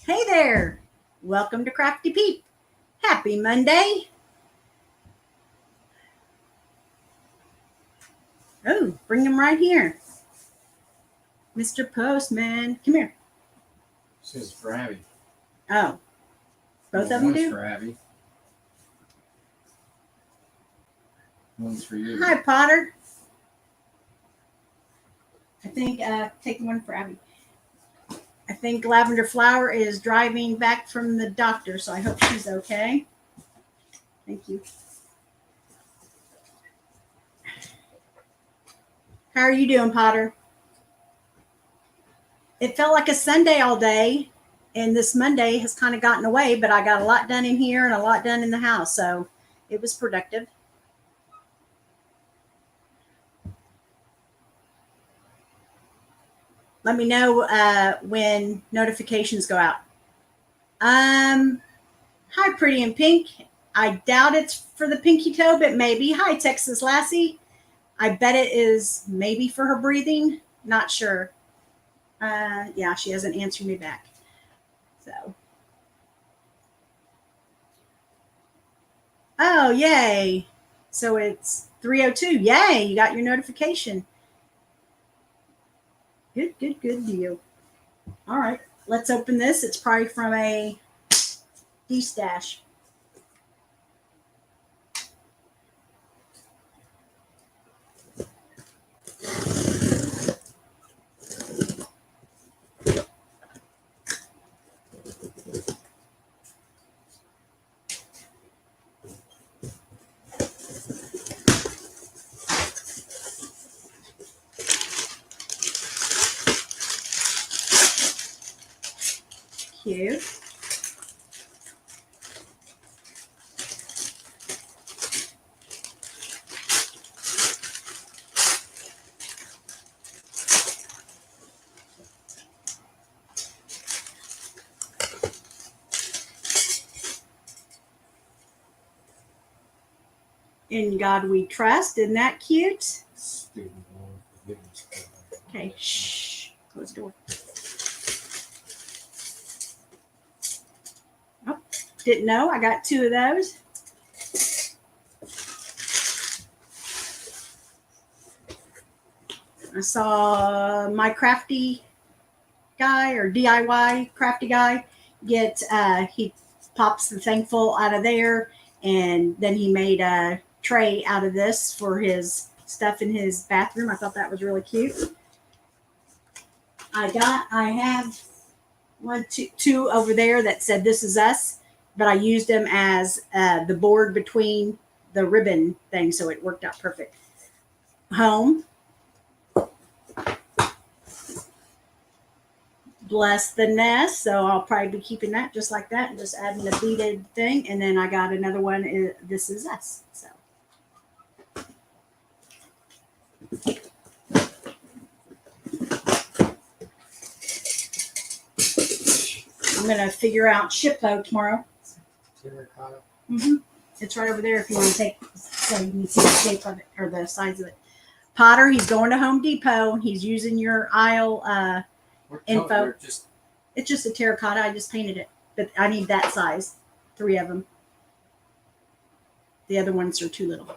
Hey there! Welcome to Crafty Peep. Happy Monday! Oh, bring him right here. Mr. Postman, come here. This is for Abby. Oh, both Well, of them one's do? for Abby. One's for you. Hi, Potter. I think, take the one for Abby. I think Lavender Flower is driving back from the doctor, so I hope she's okay. Thank you. How are you doing, Potter? It felt like a Sunday all day, and this Monday has kind of gotten away, but I got a lot done in here and a lot done in the house, so it was productive. Let me know when notifications go out. Hi, Pretty in Pink. I doubt it's for the pinky toe, but maybe. Hi, Texas Lassie. I bet it is maybe for her breathing. Not sure. Yeah, she hasn't answered me back. So. Oh, yay. So it's 3:02. Yay, you got your notification. Good deal. All right, let's open this. It's probably from a D-stash. Cute. In God we trust. Isn't that cute? Okay, shh. Close the door. Oh, didn't know. I got two of those. I saw my crafty guy or DIY crafty guy get, he pops the thankful out of there, and then he made a tray out of this for his stuff in his bathroom. I thought that was really cute. I have two over there that said "This is us," but I used them as the board between the ribbon thing, so it worked out perfect. Home. Bless the nest, so I'll probably be keeping that just like that and just adding a beaded thing. And then I got another one. This is us. So I'm gonna figure out Shippo tomorrow. Terracotta. It's right over there if you want to take, so you can see the shape of it or the size of it. Potter, he's going to Home Depot. He's using your aisle info. It's just a terracotta. I just painted it, but I need that size. 3 of them. The other ones are too little.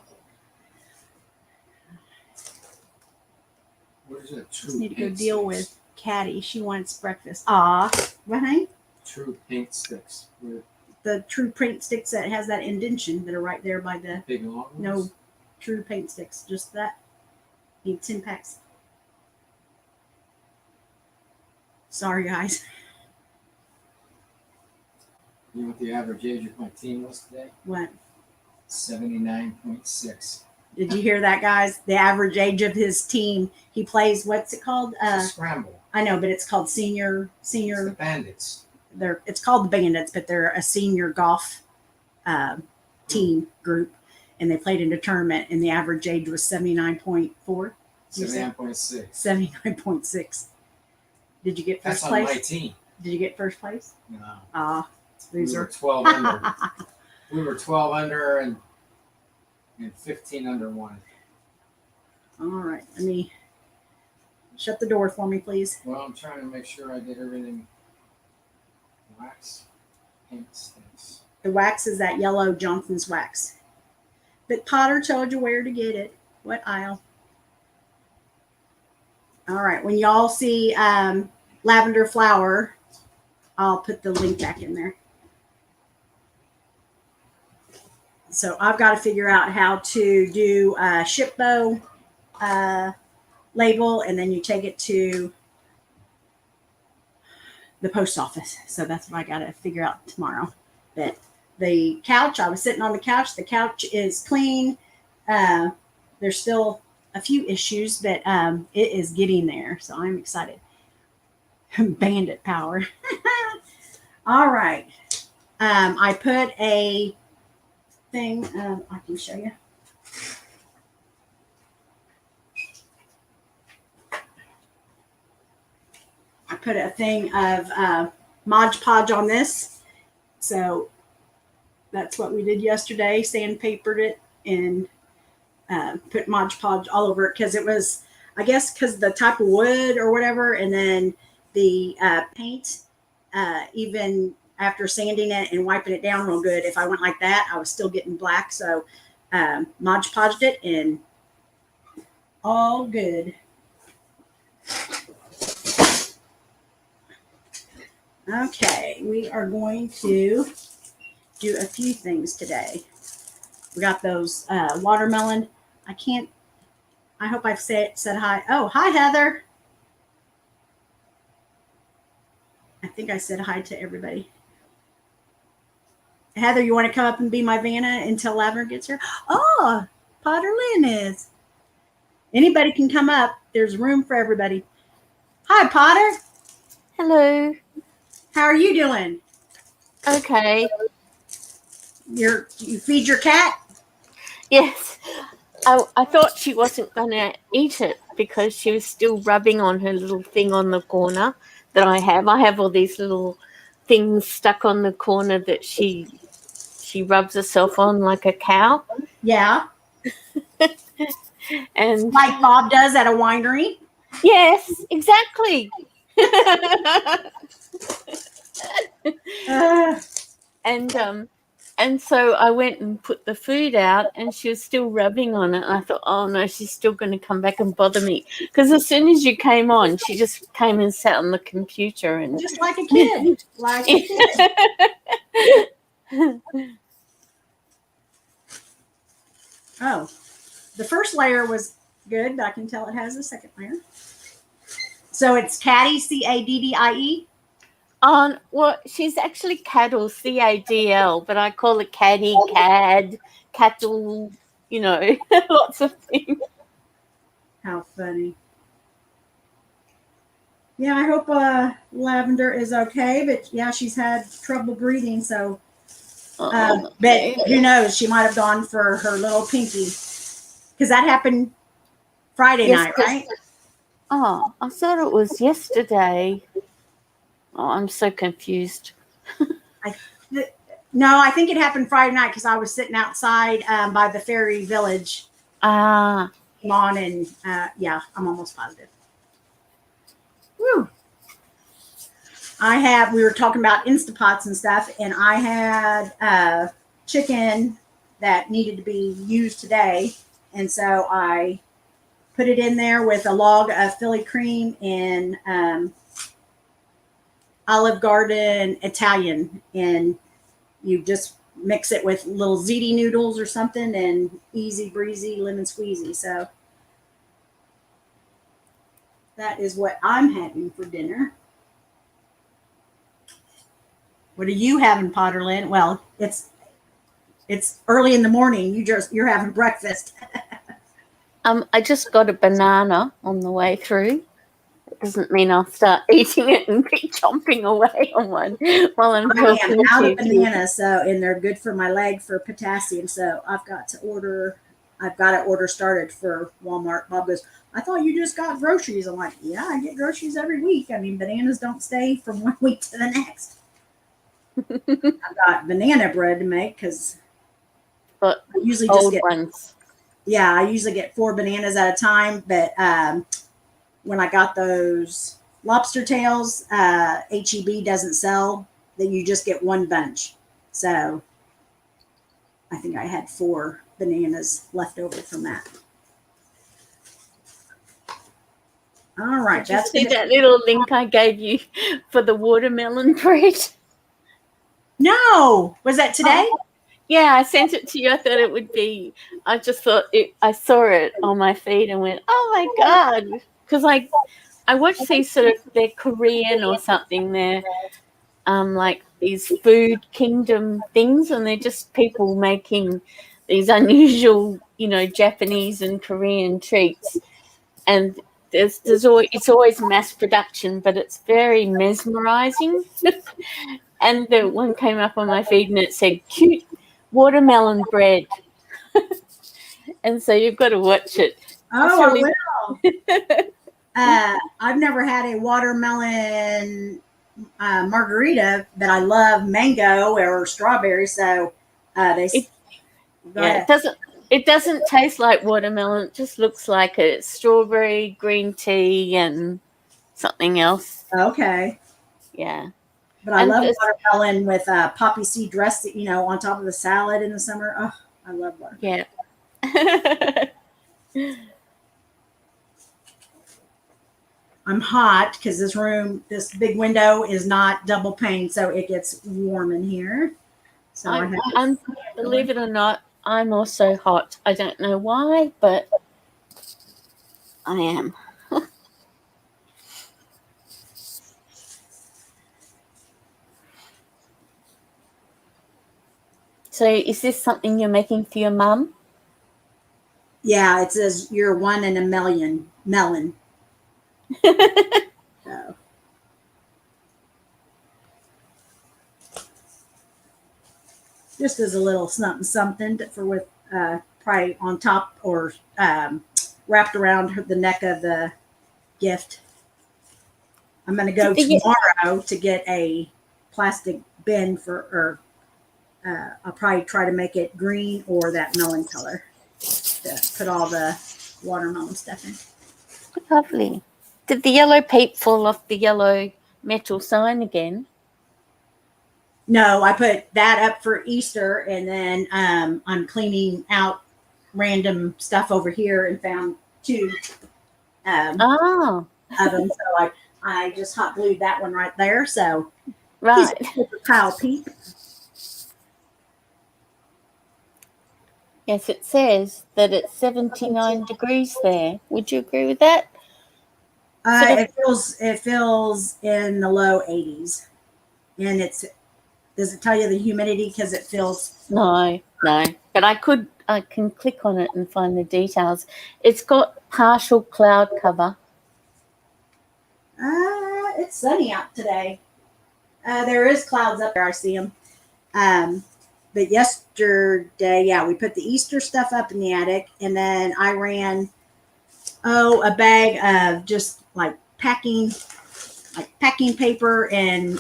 What is it? Just need to go deal with Caddy. She wants breakfast. Ah, what, honey? True paint sticks. The true paint sticks that has that indentation that are right there by the big long ones? No, true paint sticks. Just that. Need 10 packs. Sorry, guys. You know what the average age of my team was today? What? 79.6. Did you hear that, guys? The average age of his team. He plays, what's it called? Scramble. I know, but it's called senior. It's the Bandits. It's called the Bandits, but they're a senior golf team group, and they played in a tournament, and the average age was 79.4. 79.6. 79.6. Did you get first That's place? on my team. Did you get first place? No. Ah, loser. We were 12 under. We were 12 under and 15 under one. All right, let me shut the door for me, please. Well, I'm trying to make sure I did everything wax paint sticks. The wax is that yellow Johnson's wax. But Potter told you where to get it. What aisle? All right. When y'all see lavender flower, I'll put the link back in there. So I've got to figure out how to do a shipbo label, and then you take it to the post office. So that's what I got to figure out tomorrow. But the couch, I was sitting on the couch. The couch is clean. There's still a few issues, but it is getting there. So I'm excited. Bandit power. All right. I put a thing. I can show you. I put a thing of modpodge on this. So that's what we did yesterday. Sandpapered it and put modpodge all over it because it was, I guess, because the type of wood or whatever, and then the paint, even after sanding it and wiping it down real good, if I went like that, I was still getting black. So modpodged it and all good. Okay, we are going to do a few things today. We got those watermelon. I hope I've said hi. Oh, hi, Heather. I think I said hi to everybody. Heather, you want to come up and be my Vanna until Lavender gets here? Oh, Potter Lynn is. Anybody can come up. There's room for everybody. Hi, Potter. Hello. How are you doing? Okay. You feed your cat? Yes. I thought she wasn't going to eat it because she was still rubbing on her little thing on the corner that I have. I have all these little things stuck on the corner that she rubs herself on like a cow. Yeah. And like Bob does at a winery? Yes, exactly. And so I went and put the food out, and she was still rubbing on it. And I thought, oh no, she's still going to come back and bother me. Because as soon as you came on, she just came and sat on the computer and just like a kid, like a kid. Oh, the first layer was good, but I can tell it has a second layer. So it's Caddie, Caddie. Well, she's actually cattle, Cadl, but I call it caddy, cad, cattle, lots of things. How funny. Yeah, I hope Lavender is okay, but yeah, she's had trouble breathing, so but who knows, she might have gone for her little pinky, because that happened Friday night, right? Oh, I thought it was yesterday. Oh, I'm so confused. No, I think it happened Friday night because I was sitting outside by the Ferry Village. Ah. Came on and yeah, I'm almost positive. Woo. We were talking about Instapots and stuff, and I had chicken that needed to be used today. And so I put it in there with a log of Philly cream and Olive Garden Italian, and you just mix it with little ziti noodles or something, and easy breezy lemon squeezy. So that is what I'm having for dinner. What are you having, Potterland? Well, it's early in the morning. You're having breakfast. I just got a banana on the way through. It doesn't mean I'll start eating it and keep chomping away on one while I'm talking to out you. of bananas, and they're good for my leg for potassium. So I've got to order started for Walmart. Bob goes, I thought you just got groceries. I'm like, yeah, I get groceries every week. I mean, bananas don't stay from one week to the next. I've got banana bread to make because I usually just get ones. Yeah, I usually get 4 bananas at a time. But when I got those lobster tails, HEB doesn't sell that you just get one bunch. So I think I had 4 bananas left over from that. All right. Did you see that little link I gave you for the watermelon bread? No. Was that today? Yeah, I sent it to you. I thought it would be. I just thought I saw it on my feed and went, "Oh my god!" Because I watch these sort of, they're Korean or something. They're like these food kingdom things, and they're just people making these unusual, Japanese and Korean treats. And there's always, it's always mass production, but it's very mesmerizing. And the one came up on my feed and it said cute watermelon bread. And so you've got to watch it. Oh, really... I will. I've never had a watermelon margarita, but I love mango or strawberry. So it doesn't taste like watermelon. It just looks like a strawberry, green tea, and something else. Okay. Yeah. But I love watermelon with poppy seed dressing, on top of the salad in the summer. Oh, I love watermelon. Yeah. I'm hot because this big window is not double pane, so it gets warm in here. So I'm believe it or not, I'm also hot. I don't know why, but I am. So is this something you're making for your mum? Yeah, it says you're 1 in a million melon. So. Just as a little something for with probably on top or wrapped around the neck of the gift. I'm going to go tomorrow to get a plastic bin I'll probably try to make it green or that melon color to put all the watermelon stuff in. Lovely. Did the yellow peep fall off the yellow metal sign again? No, I put that up for Easter, and then I'm cleaning out random stuff over here and found 2 of them. So I just hot glued that one right there. So right, he's a pile peep. Yes, it says that it's 79 degrees there. Would you agree with that? It feels in the low 80s, and does it tell you the humidity because it feels? No. But I can click on it and find the details. It's got partial cloud cover. It's sunny out today. There is clouds up there. I see them. But yesterday, we put the Easter stuff up in the attic, and then I ran a bag of just like packing paper and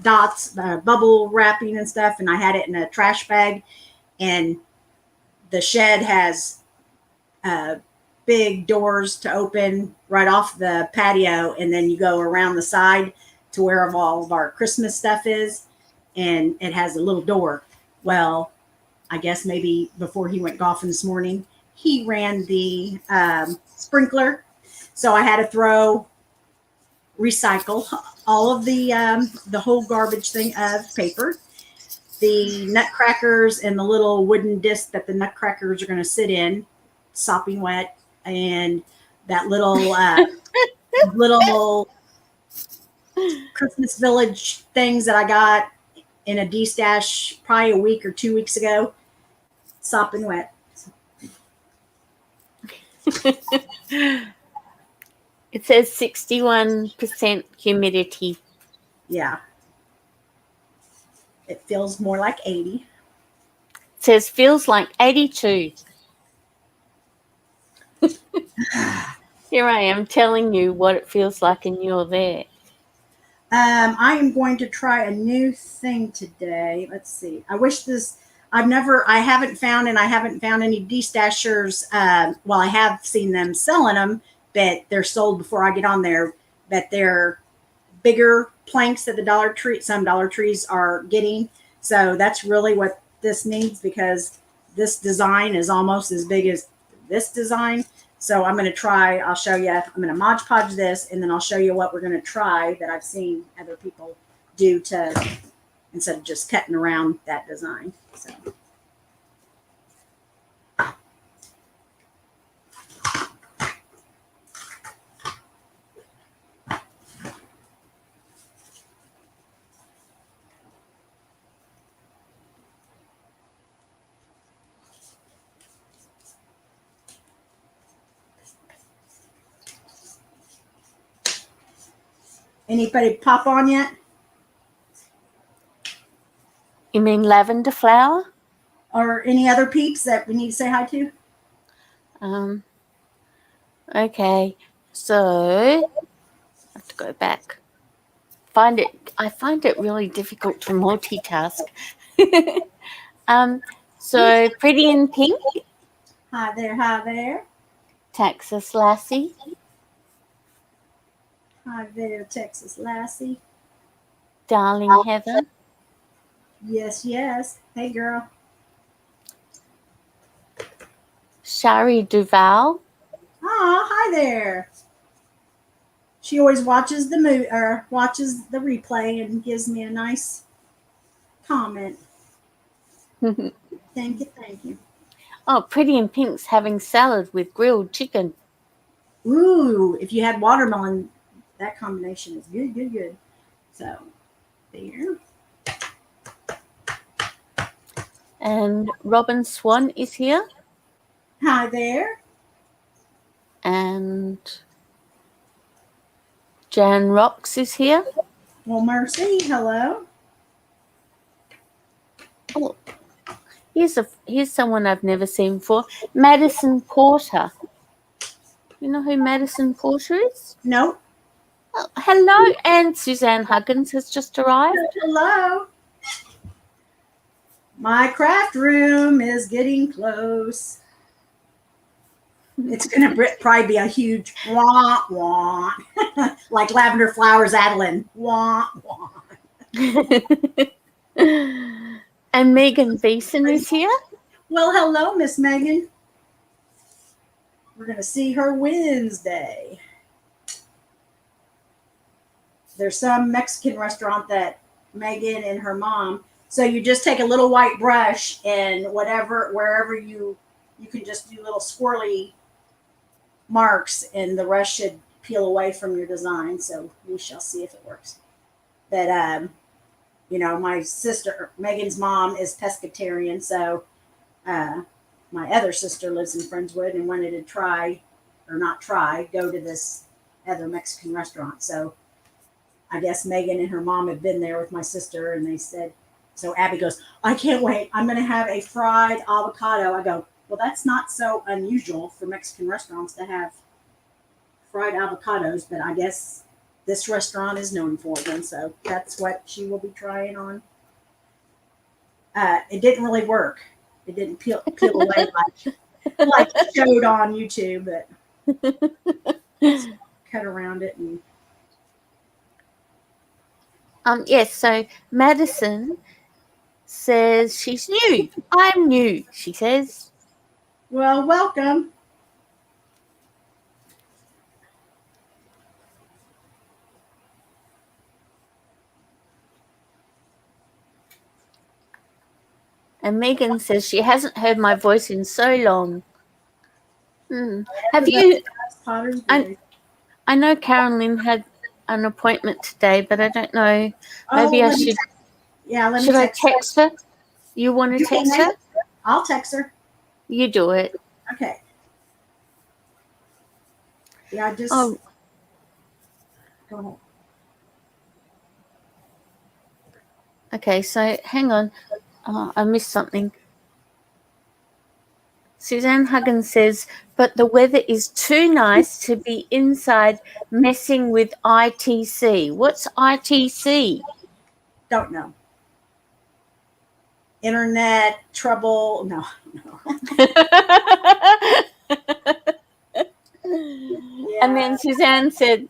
dots, bubble wrapping and stuff, and I had it in a trash bag. And the shed has big doors to open right off the patio, and then you go around the side to where all of our Christmas stuff is, and it has a little door. Well, I guess maybe before he went golfing this morning, he ran the sprinkler, so I had to recycle all of the whole garbage thing of paper, the nutcrackers and the little wooden disc that the nutcrackers are going to sit in, sopping wet, and that little little Christmas Village things that I got in a D-stash probably a week or 2 weeks ago, sopping wet. It says 61% humidity. Yeah. It feels more like 80. It says feels like 82. Here I am telling you what it feels like, and you're there. I am going to try a new thing today. Let's see. I haven't found any D-stashers. Well, I have seen them selling them, but they're sold before I get on there. But they're bigger planks that the some Dollar Trees are getting. So that's really what this needs, because this design is almost as big as this design. So I'm going to try, I'll show you, I'm going to Mod Podge this, and then I'll show you what we're going to try that I've seen other people do to, instead of just cutting around that design. So. Anybody pop on yet? You mean lavender flower? Or any other peeps that we need to say hi to? Okay, so I have to go back. I find it really difficult to multitask. So Pretty in Pink, Hi there, hi there. Texas Lassie, Hi there, Texas Lassie. Darling Heather, Yes, yes. Hey, girl. Shari Duval, Oh, hi there. She always watches watches the replay and gives me a nice comment. Thank you, thank you. oh, Pretty in Pink's having salad with grilled chicken. Ooh, if you had watermelon, that combination is good, good, good. So, there. And Robin Swan is here. Hi there. And Jan Rocks is here. Well, Mercy, hello. Oh, here's someone I've never seen before. Madison Porter. You know who Madison Porter is? Nope. Oh, hello, and Suzanne Huggins has just arrived. Hello. My craft room is getting close. It's going to probably be a huge wah wah, like lavender flowers, Adeline. Wah wah. And Megan Beeson is here. Well, hello, Miss Megan. We're going to see her Wednesday. There's some Mexican restaurant that Megan and her mom. So you just take a little white brush and wherever you can just do little swirly marks, and the rest should peel away from your design. So we shall see if it works. But my sister, Megan's mom, is pescatarian, so my other sister lives in Friendswood and wanted to go to this other Mexican restaurant. So I guess Megan and her mom have been there with my sister, and they said, so Abby goes, I can't wait. I'm going to have a fried avocado. I go, well, that's not so unusual for Mexican restaurants to have fried avocados, but I guess this restaurant is known for them. So that's what she will be trying on. It didn't really work. It didn't peel away like it showed on YouTube, but cut around it. And Yes, so Madison says she's new. I'm new, she says. well, welcome. And Megan says she hasn't heard my voice in so long. Have you? I know Carolyn had an appointment today, but I don't know. Maybe I should. Should I text her? You want to text her? I'll text her. You do it. Okay. Yeah, just Oh, go ahead. okay. So hang on. Oh, I missed something. Suzanne Huggins says, but the weather is too nice to be inside messing with ITC. What's ITC? Don't know. Internet trouble. No. And then Suzanne said,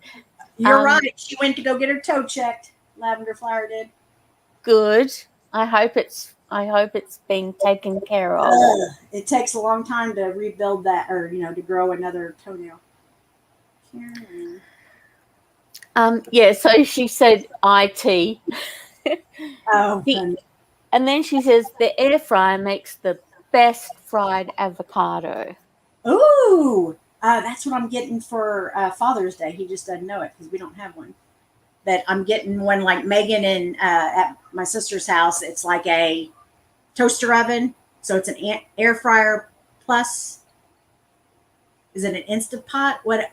You're right. She went to go get her toe checked. Lavender Flower did. Good. I hope it's being taken care of. It takes a long time to rebuild that, or to grow another toenail. Yeah, so she said IT. Oh, funny. And then she says the air fryer makes the best fried avocado. Ooh, that's what I'm getting for Father's Day. He just doesn't know it because we don't have one. But I'm getting one like Megan and at my sister's house. It's like a toaster oven. So it's an air fryer plus. Is it an Instant Pot? What?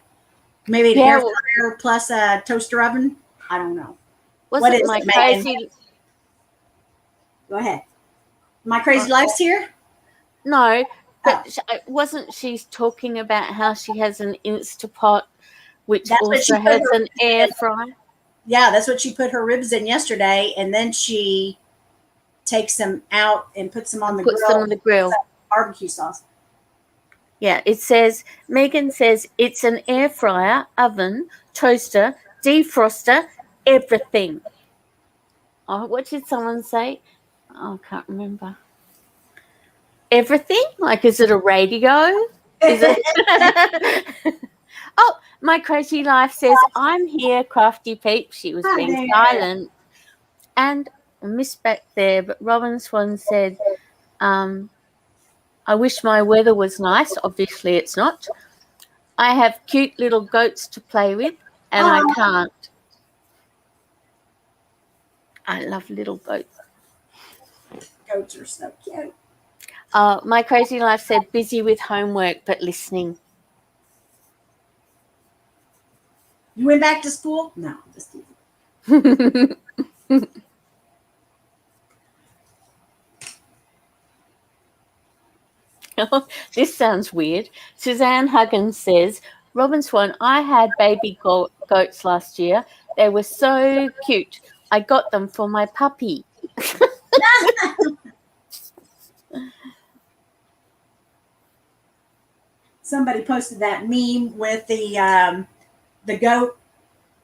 Maybe an air fryer plus a toaster oven? I don't know. What is my crazy? Go ahead. My crazy life's here? No, but wasn't she talking about how she has an Instapot, which also has an air fryer? Yeah, that's what she put her ribs in yesterday, and then she takes them out and puts them on the grill. Puts them on the grill. Barbecue sauce. Yeah, it says, Megan says it's an air fryer, oven, toaster, defroster, everything. Oh, what did someone say? Oh, I can't remember. Everything? Like, is it a radio? Is it? Oh, my crazy life says, I'm here, crafty peep. She was being silent. And I missed back there, but Robin Swan said, I wish my weather was nice. Obviously, it's not. I have cute little goats to play with, and I can't. I love little goats. Goats are so cute. My crazy life said, busy with homework, but listening. You went back to school? No, just kidding. This sounds weird. Suzanne Huggins says, Robin Swan, I had baby goats last year. They were so cute. I got them for my puppy. Somebody posted that meme with the goat,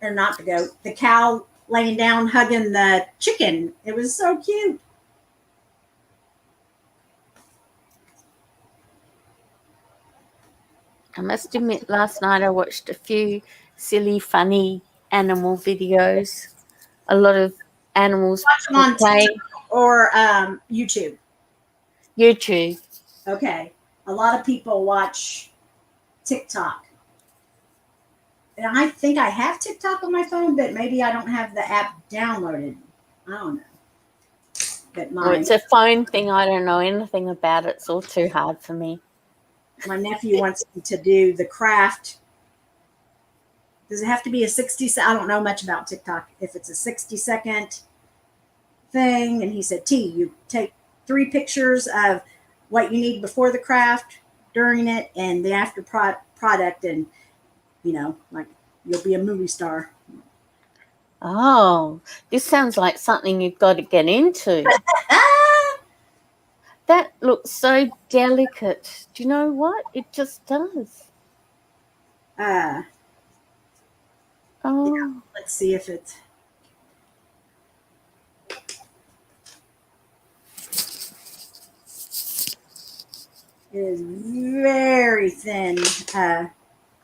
or not the goat, the cow laying down hugging the chicken. It was so cute. I must admit, last night I watched a few silly, funny animal videos. A lot of animals. Watch them on TikTok or YouTube. YouTube. Okay. A lot of people watch TikTok. And I think I have TikTok on my phone, but maybe I don't have the app downloaded. I don't know. But it's a phone thing. I don't know anything about it. It's all too hard for me. My nephew wants me to do the craft. Does it have to be a 60? I don't know much about TikTok. If it's a 60-second thing, and he said, T, you take 3 pictures of what you need before the craft, during it, and the after product, and like you'll be a movie star. Oh, this sounds like something you've got to get into. That looks so delicate. Do you know what? It just does. Yeah, let's see if it's. It is very thin. I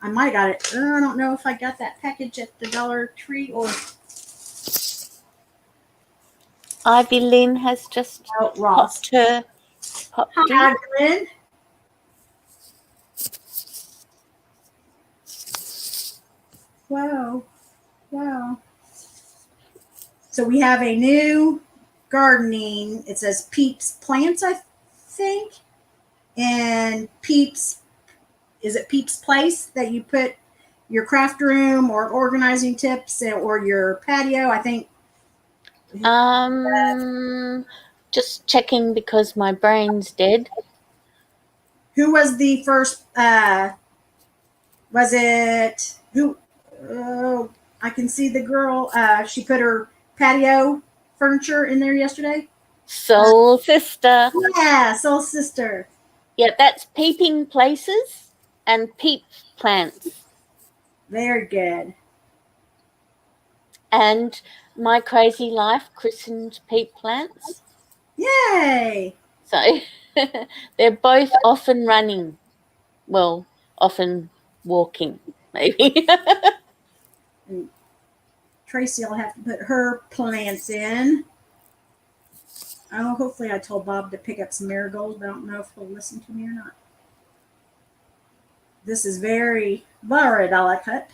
might have got it. I don't know if I got that package at the Dollar Tree or. Ivy Lynn has just popped her. Hi, Lynn. Wow. So we have a new gardening. It says Peeps Plants, I think. And Peeps, is it Peeps Place that you put your craft room or organizing tips or your patio? I think. Just checking because my brain's dead. Who was the first? Was it who? Oh, I can see the girl. She put her patio furniture in there yesterday. Soul Sister. Yeah, Soul Sister. Yeah, that's Peeping Places and Peep Plants. Very good. And My Crazy Life christened peat plants. Yay! So they're both often running. Well, often walking, maybe. And Tracy will have to put her plants in. Oh, hopefully I told Bob to pick up some marigolds, but I don't know if he'll listen to me or not. This is very delicate.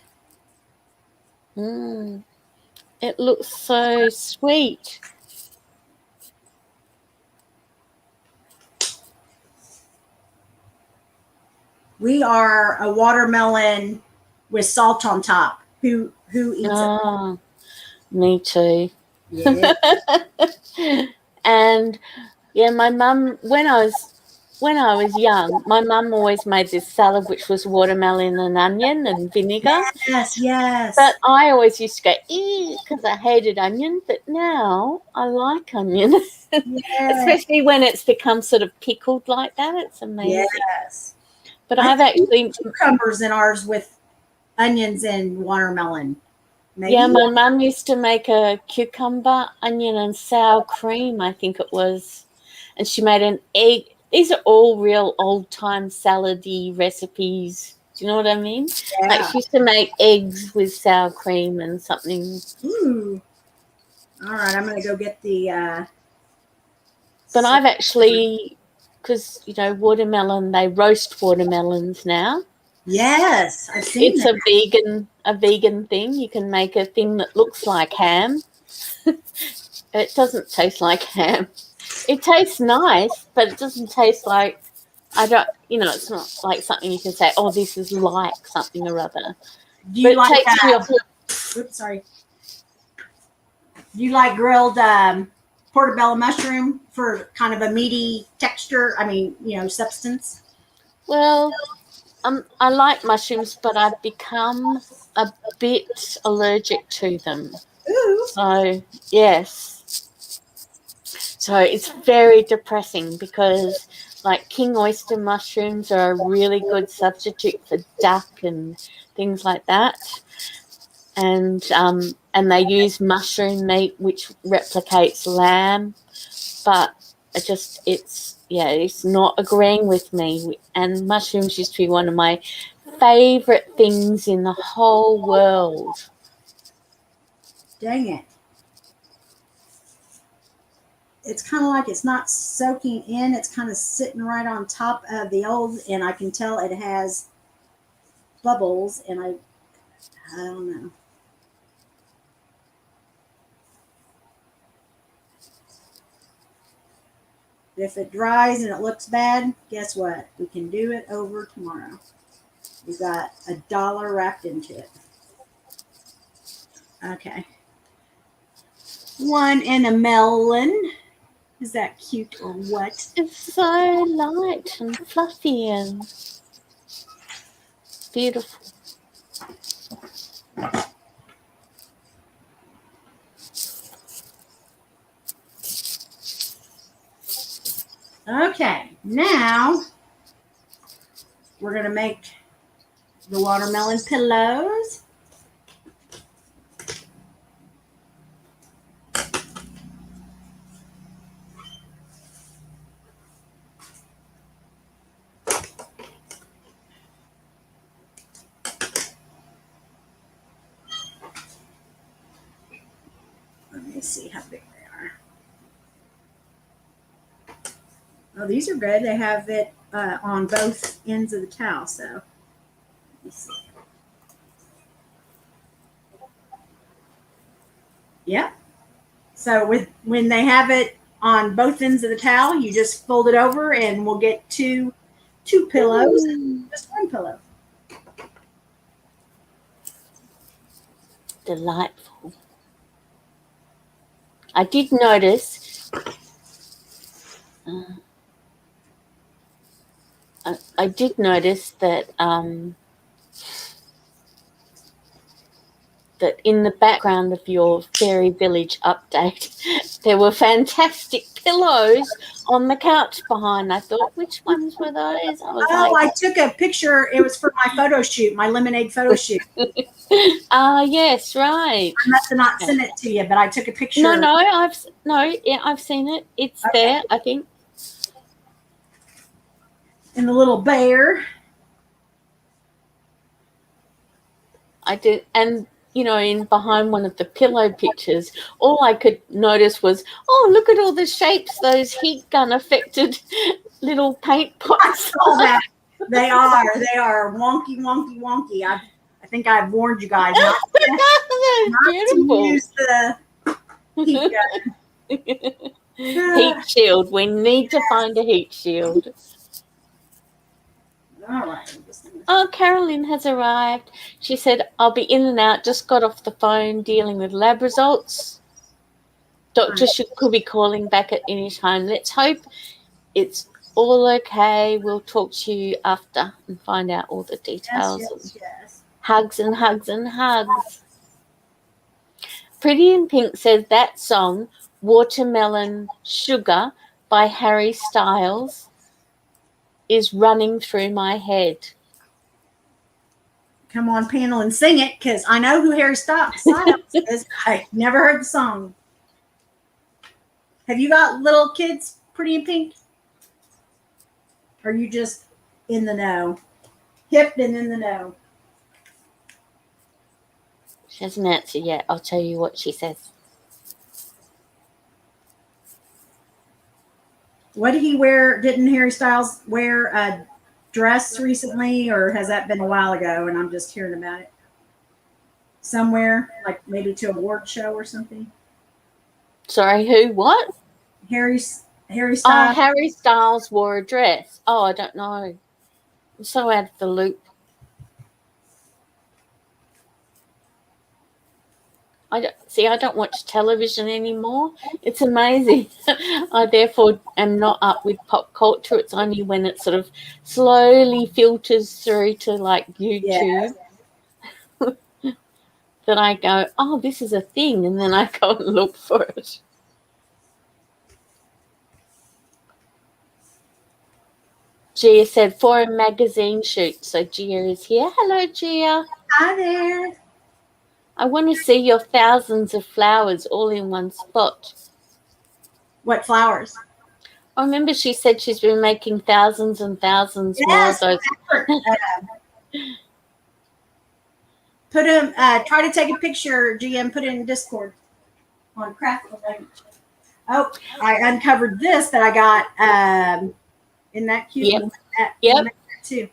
It looks so sweet. We are a watermelon with salt on top. Who eats it? Oh, me too. Yeah. And yeah, my mum, when I was young, my mum always made this salad which was watermelon and onion and vinegar. Yes, yes. But I always used to go, ew, because I hated onion. But now I like onion, especially when it's become sort of pickled like that. It's amazing. Yes. But I've actually cucumbers in ours with onions and watermelon. Maybe? Yeah, my mum used to make a cucumber, onion, and sour cream, I think it was. And she made an egg. These are all real old-time salady recipes. Do you know what I mean? Yeah. Like she used to make eggs with sour cream and something. Ooh. All right, I'm going to go get the... But I've actually, because, watermelon, they roast watermelons now. Yes, I've seen It's that. a vegan thing. You can make a thing that looks like ham. It doesn't taste like ham. It tastes nice, but it doesn't taste like, it's not like something you can say, oh, this is like something or other. Do you But like it takes that? your... Oops, sorry. Do you like grilled portobello mushroom for kind of a meaty texture? I mean, substance? Well, I like mushrooms, but I've become a bit allergic to them. Ooh. So, yes. So it's very depressing because like king oyster mushrooms are a really good substitute for duck and things like that. And they use mushroom meat which replicates lamb, but it's not agreeing with me. And mushrooms used to be one of my favorite things in the whole world. Dang it. It's kind of like it's not soaking in. It's kind of sitting right on top of the old, and I can tell it has bubbles, and I don't know. If it dries and it looks bad, guess what? We can do it over tomorrow. We've got $1 wrapped into it. Okay. One in a melon. Is that cute or what? It's so light and fluffy and beautiful. Okay, now we're going to make the watermelon pillows. Let me see how big they are. Oh, these are good. They have it on both ends of the towel, so let me see. Yeah. So when they have it on both ends of the towel, you just fold it over, and we'll get two pillows, just one pillow. Delightful. I did notice. I did notice that that in the background of your Fairy Village update, there were fantastic pillows on the couch behind. I thought, which ones were those? I was Oh, like, I took a picture. It was for my photo shoot, my lemonade photo shoot. yes, right. I must have not sent it to you, but I took a picture. No, I've seen it. It's Okay. there, I think. And the little bear. I did, and in behind one of the pillow pictures, all I could notice was, oh, look at all the shapes those heat gun affected little paint pots. All that. They are wonky, wonky, wonky. I think I've warned you guys not Beautiful. to use the heat gun. Heat shield. We need to find a heat shield. All right. Oh, Carolyn has arrived. She said, I'll be in and out. Just got off the phone dealing with lab results. Doctor could be calling back at any time. Let's hope it's all okay. We'll talk to you after and find out all the details. Yes. Hugs and hugs and hugs. Pretty in Pink says that song, Watermelon Sugar by Harry Styles, is running through my head. Come on, panel, and sing it, because I know who Harry Styles is. I never heard the song. Have you got little kids, Pretty in Pink? Or are you just in the know? Hip and in the know. She hasn't answered yet. I'll tell you what she says. What did he wear? Didn't Harry Styles wear a dress recently, or has that been a while ago and I'm just hearing about it? Somewhere, like maybe to a award show or something? Sorry, who? What? Harry Styles. Oh, Harry Styles wore a dress. Oh, I don't know. I'm so out of the loop. I don't watch television anymore. It's amazing. I therefore am not up with pop culture. It's only when it sort of slowly filters through to like YouTube that I go, oh, this is a thing, and then I go and look for it. Gia said, for a magazine shoot. So Gia is here. Hello, Gia. Hi there. I want to see your thousands of flowers all in one spot. What flowers? I remember she said she's been making thousands and thousands more of those. Put them. Try to take a picture, GM. Put it in Discord on craf-T. Oh, I uncovered this that I got. Isn't that cute? Yep. Too.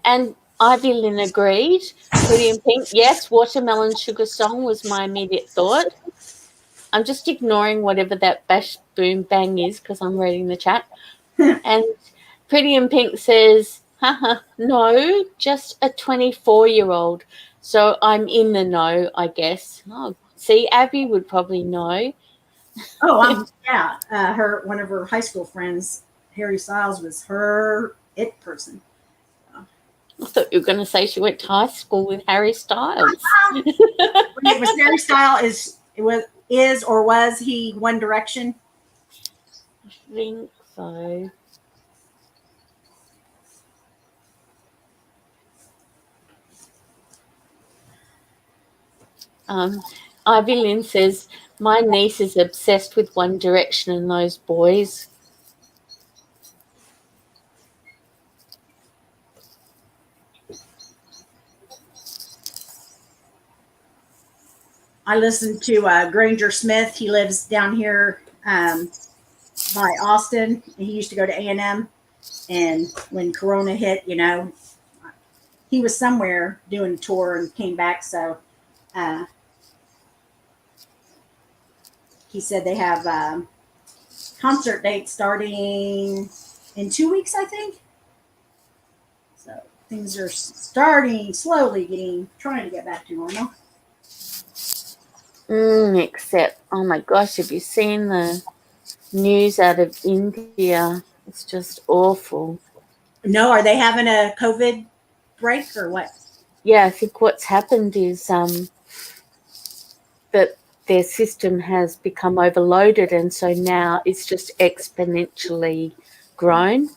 And Ivy Lynn agreed. Pretty in Pink. Yes, Watermelon Sugar Song was my immediate thought. I'm just ignoring whatever that bash boom bang is because I'm reading the chat. And Pretty in Pink says, haha, no, just a 24-year-old. So I'm in the know, I guess. Oh, see, Abby would probably know. Oh, yeah. One of her high school friends, Harry Styles, was her it person. I thought you were going to say she went to high school with Harry Styles. It was Harry Styles. Is or was he One Direction? I think so. Ivy Lynn says, my niece is obsessed with One Direction and those boys. I listened to Granger Smith. He lives down here by Austin. He used to go to A&M. And when Corona hit, he was somewhere doing a tour and came back. So he said they have concert dates starting in 2 weeks, I think. So things are trying to get back to normal. Except, oh my gosh, have you seen the news out of India It's just awful. No, are they having a COVID break or what? Yeah, I think what's happened is that their system has become overloaded, and so now it's just exponentially grown.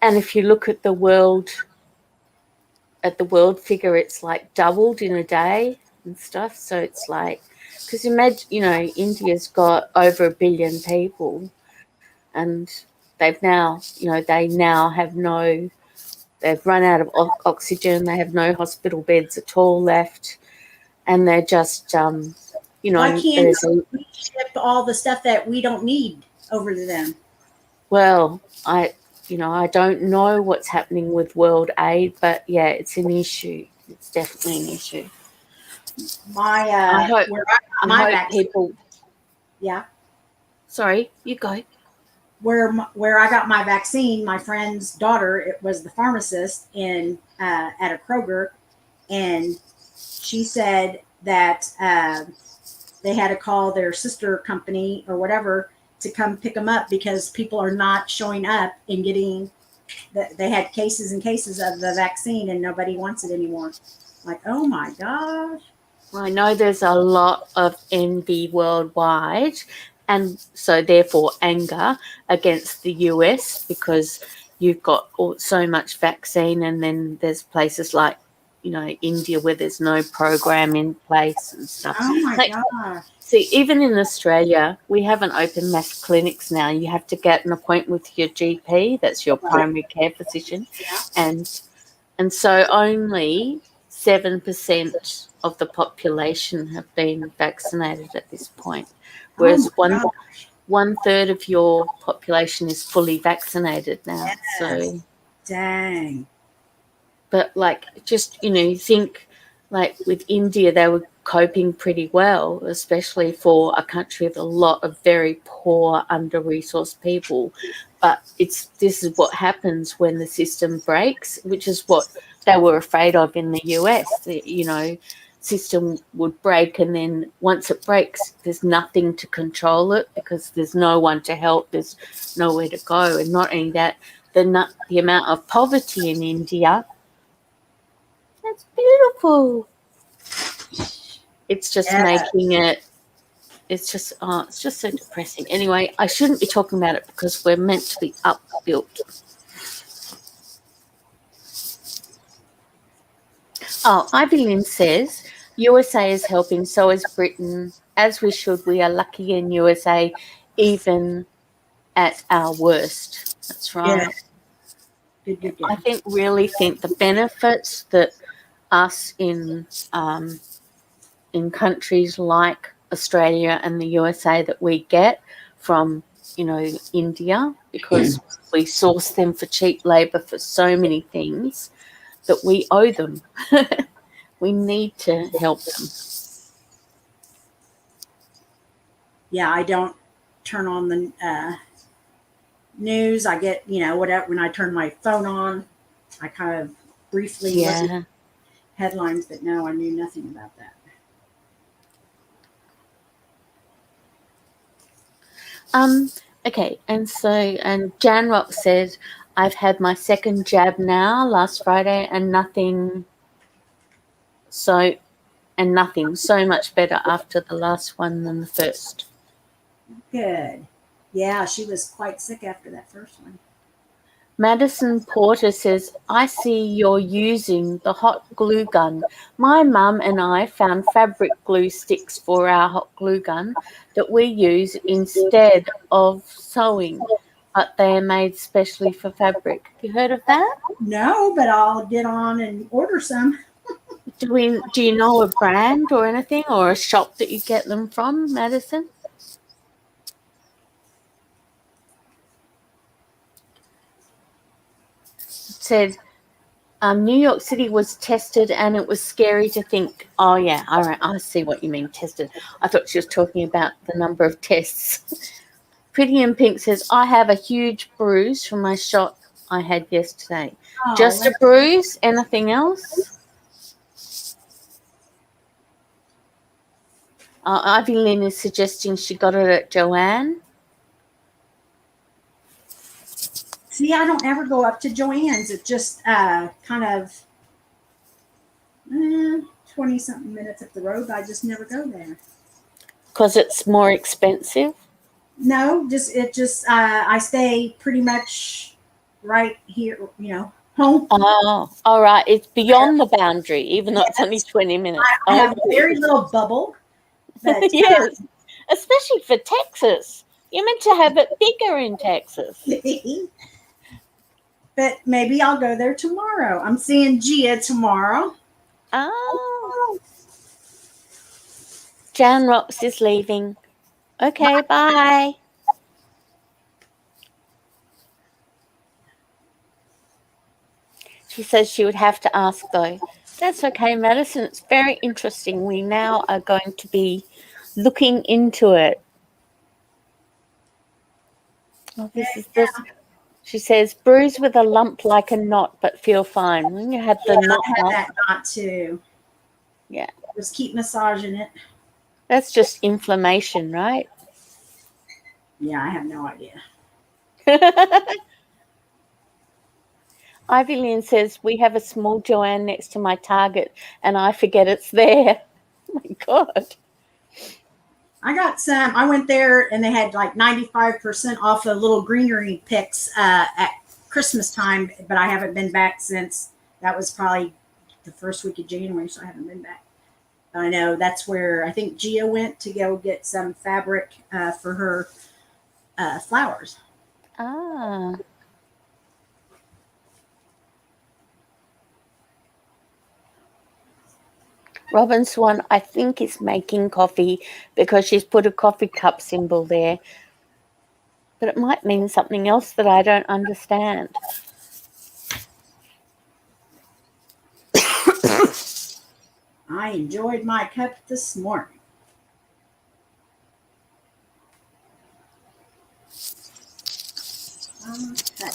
And if you look at the world figure, it's like doubled in a day and stuff. So it's like, because imagine, India's got over 1 billion people, and they now they've run out of oxygen. They have no hospital beds at all left, and they're just, Why can't there's a, we ship all the stuff that we don't need over to them? well, I don't know what's happening with world aid, but yeah, it's an issue. It's definitely an issue. My I hope where I got my vaccine, people. yeah, Sorry, you go. where I got my vaccine, my friend's daughter, it was the pharmacist in at a Kroger, and she said that they had to call their sister company or whatever to come pick them up because people are not showing up and getting that. They had cases and cases of the vaccine and nobody wants it anymore. Like, oh my gosh. I know there's a lot of envy worldwide, and so therefore anger against the US because you've got so much vaccine, and then there's places like, India where there's no program in place and stuff. Oh my Like, gosh. see, even in Australia, we haven't opened mass clinics now. You have to get an appointment with your GP, that's your primary care physician, Yeah. and so only 7% of the population have been vaccinated at this point, whereas Oh my one third of your population is fully vaccinated now. Yes. So, Dang. but just, you think like with India, they were coping pretty well, especially for a country with a lot of very poor, under-resourced people. But this is what happens when the system breaks, which is what they were afraid of in the US. System would break, and then once it breaks, there's nothing to control it because there's no one to help. There's nowhere to go, and not only that, the amount of poverty in India. That's beautiful. It's just making it. It's just so depressing. Anyway, I shouldn't be talking about it because we're meant to be upbuilt. Oh, Ivy Lynn says USA is helping, so is Britain. As we should. We are lucky in USA, even at our worst. That's right. Yeah. Good. I really think the benefits that us in countries like Australia and the USA that we get from, India, because we source them for cheap labour for so many things, that we owe them. We need to help them. Yeah, I don't turn on the news. I get, whatever, when I turn my phone on, I kind of briefly look at headlines, but no, I knew nothing about that. Okay, and Jan Rock says, I've had my second jab now last Friday and nothing so much better after the last one than the first. Good. Yeah, she was quite sick after that first one. Madison Porter says, I see you're using the hot glue gun. My mum and I found fabric glue sticks for our hot glue gun that we use instead of sewing, but they are made specially for fabric. Have you heard of that? No, but I'll get on and order some. Do you know a brand or anything, or a shop that you get them from, Madison? It said, New York City was tested, and it was scary to think, oh, yeah, all right, I see what you mean, tested. I thought she was talking about the number of tests. Pretty in Pink says, I have a huge bruise from my shot I had yesterday. Oh, Just a bruise? Anything else? Ivy Lynn is suggesting she got it at Joanne. See, I don't ever go up to Joanne's. It just kind of 20 something minutes up the road. But I just never go there. Because it's more expensive? No, I stay pretty much right here, home. Oh, all right. It's beyond the boundary, even though it's only 20 minutes. I have a very little bubble. But, yes, especially for Texas. You're meant to have it bigger in Texas. But maybe I'll go there tomorrow. I'm seeing Gia tomorrow. Oh. Jan Rocks is leaving. Okay, bye. She says she would have to ask, though. That's okay, Madison. It's very interesting. We now are going to be looking into it. Oh, this. She says, bruise with a lump like a knot, but feel fine. When you had the knot, I had that knot too. Yeah. Just keep massaging it. That's just inflammation, right? Yeah, I have no idea. Ivy Lynn says, we have a small Joanne next to my Target and I forget it's there. Oh my God. I got some. I went there and they had like 95% off the little greenery picks at Christmas time, but I haven't been back since. That was probably the first week of January, so I haven't been back. I know that's where I think Gia went to go get some fabric for her flowers. Ah. Robin Swan, I think, is making coffee because she's put a coffee cup symbol there. But it might mean something else that I don't understand. I enjoyed my cup this morning. Okay.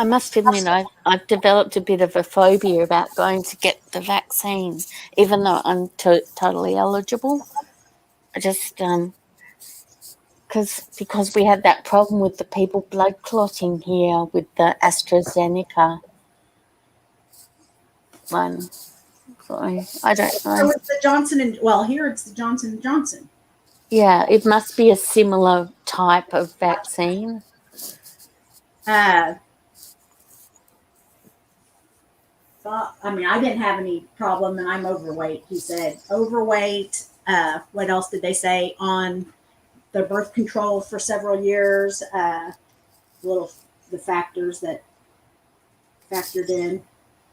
I must admit, I've developed a bit of a phobia about going to get the vaccine, even though I'm totally eligible. I just because we had that problem with the people blood clotting here with the AstraZeneca one. So I don't know. So it's the Johnson here it's the Johnson & Johnson. Yeah, it must be a similar type of vaccine. I didn't have any problem, and I'm overweight. He said overweight. What else did they say on the birth control for several years? The factors that factored in.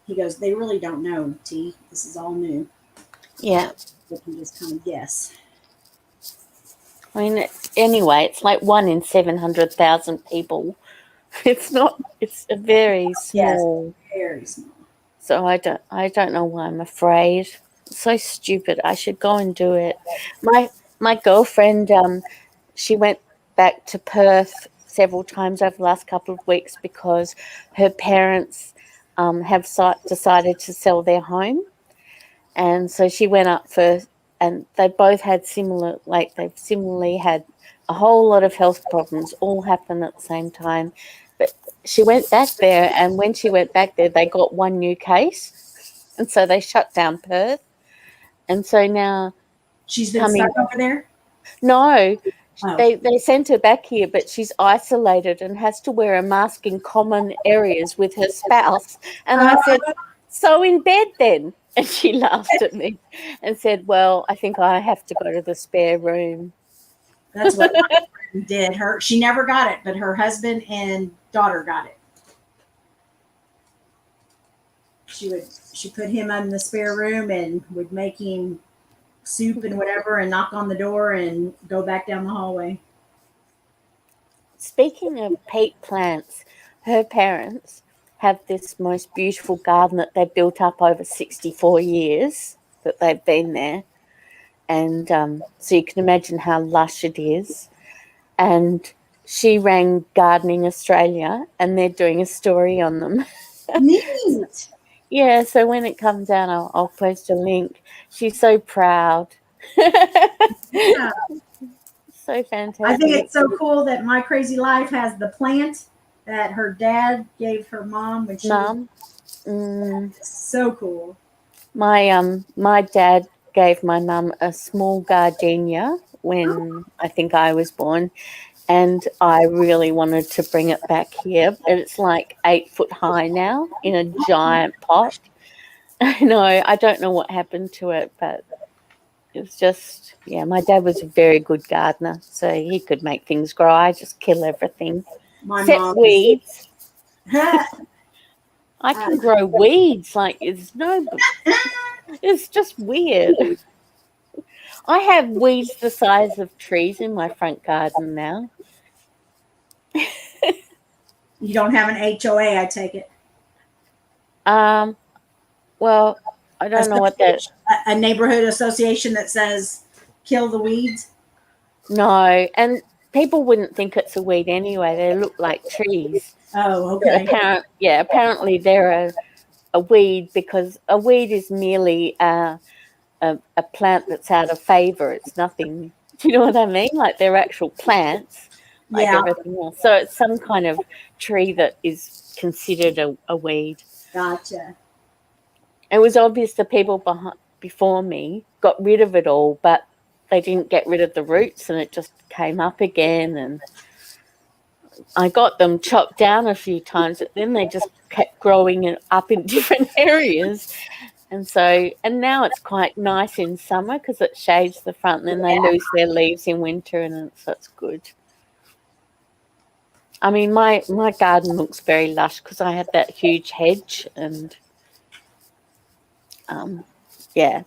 He goes, they really don't know. T. This is all new. Yeah, They can just kind of guess. I mean, anyway, it's like 1 in 700,000 people. It's not. It's a very small. Yes, very small. So I don't know why I'm afraid. It's so stupid. I should go and do it. My girlfriend, she went back to Perth several times over the last couple of weeks because her parents have decided to sell their home, and so she went up first. And they both had they've similarly had a whole lot of health problems all happen at the same time. But she went back there, and when she went back there, they got one new case, and so they shut down Perth. And so now she's been stuck over there? No, they sent her back here, but she's isolated and has to wear a mask in common areas with her spouse. And I said, so in bed then? And she laughed at me and said, well, I think I have to go to the spare room. That's what my friend did. She never got it, but her husband and daughter got it. She put him in the spare room and would make him soup and whatever and knock on the door and go back down the hallway. Speaking of peat plants, her parents have this most beautiful garden that they built up over 64 years that they've been there. and so you can imagine how lush it is. And she rang Gardening Australia, and they're doing a story on them. Neat. Yeah, so when it comes out, I'll post a link. She's so proud. Yeah. So I think fantastic. it's so cool that My Crazy Life has the plant that her dad gave her mom when she was Mum, so cool. my dad gave my mum a small gardenia Oh, when I think I was born, and I really wanted to bring it back here. And it's like 8 foot high now in a giant pot. I know, I don't know what happened to it, but it was just, yeah, my dad was a very good gardener, so he could make things grow. I just kill everything. my Except mom is. weeds. uh, I can grow weeds. Like, it's just weird. I have weeds the size of trees in my front garden now. you don't have an HOA, I take it. Um, well, I don't know what that. A neighborhood association that says kill the weeds. No, and people wouldn't think it's a weed anyway. They look like trees. Oh, But okay. apparently they're a weed, because a weed is merely a plant that's out of favor. It's nothing. Do you know what I mean? Like, they're actual plants, like Yeah, everything else. So it's some kind of tree that is considered a weed. gotcha. It was obvious the people before me got rid of it all, but they didn't get rid of the roots, and it just came up again. And I got them chopped down a few times, but then they just kept growing up in different areas. And now it's quite nice in summer because it shades the front, and then they lose their leaves in winter, and so it's good. I mean, my garden looks very lush because I have that huge hedge, and yeah,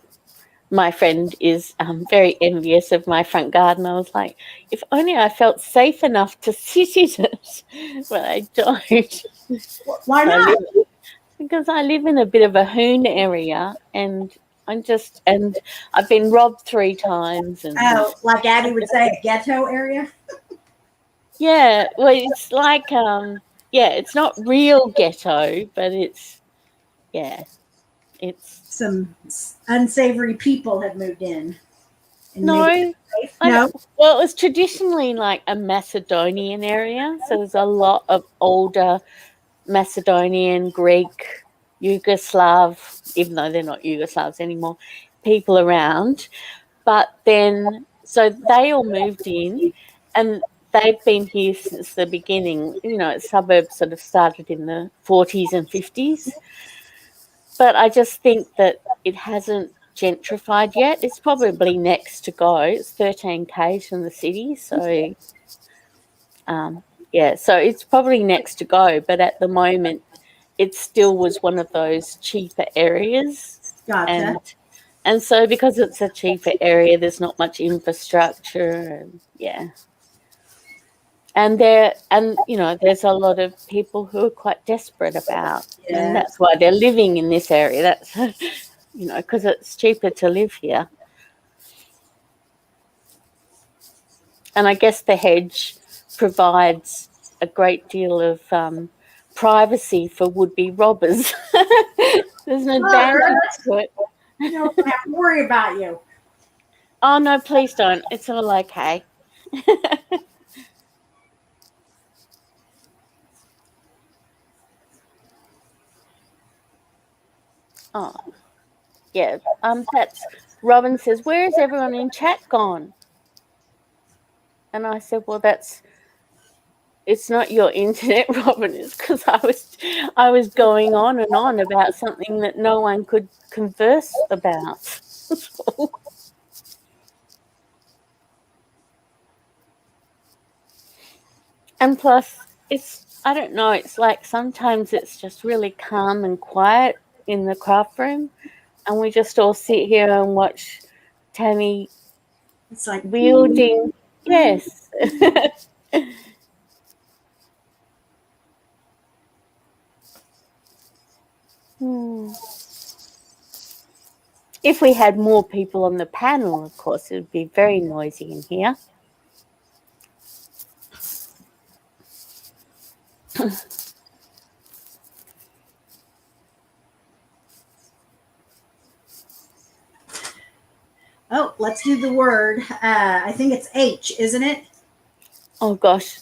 my friend is very envious of my front garden. I was like, if only I felt safe enough to sit in it, but I don't. Why not? Because I live in a bit of a hoon area, and I've been robbed 3 times, and Oh, like Abby would say, a ghetto area. yeah, well, it's like it's not real ghetto, but yeah, it's Some unsavory people have moved in and no, made it safe. I No. don't, well, it was traditionally like a Macedonian area, so there's a lot of older Macedonian, Greek, Yugoslav, even though they're not Yugoslavs anymore, people around. But then, so they all moved in, and they've been here since the beginning. You know, suburbs sort of started in the 40s and 50s. But I just think that it hasn't gentrified yet. It's probably next to go. It's 13 k's from the city. So, so it's probably next to go. But at the moment, it still was one of those cheaper areas. Gotcha. And so, because it's a cheaper area, there's not much infrastructure, and there's a lot of people who are quite desperate about, and Yeah. that's why they're living in this area. That's because it's cheaper to live here. And I guess the hedge provides a great deal of privacy for would-be robbers. There's an advantage to it. You don't have to worry about you. Oh, no, please don't. It's all okay. Oh, yeah. That's Robin says, where is everyone in chat gone? And I said, well, it's not your internet, Robin. It's because I was going on and on about something that no one could converse about. And plus, I don't know, it's like sometimes it's just really calm and quiet in the craft room, and we just all sit here and watch Tammy It's like wielding. Yes. If we had more people on the panel, of course, it would be very noisy in here. Oh, let's do the word. I think it's H, isn't it? Oh, gosh.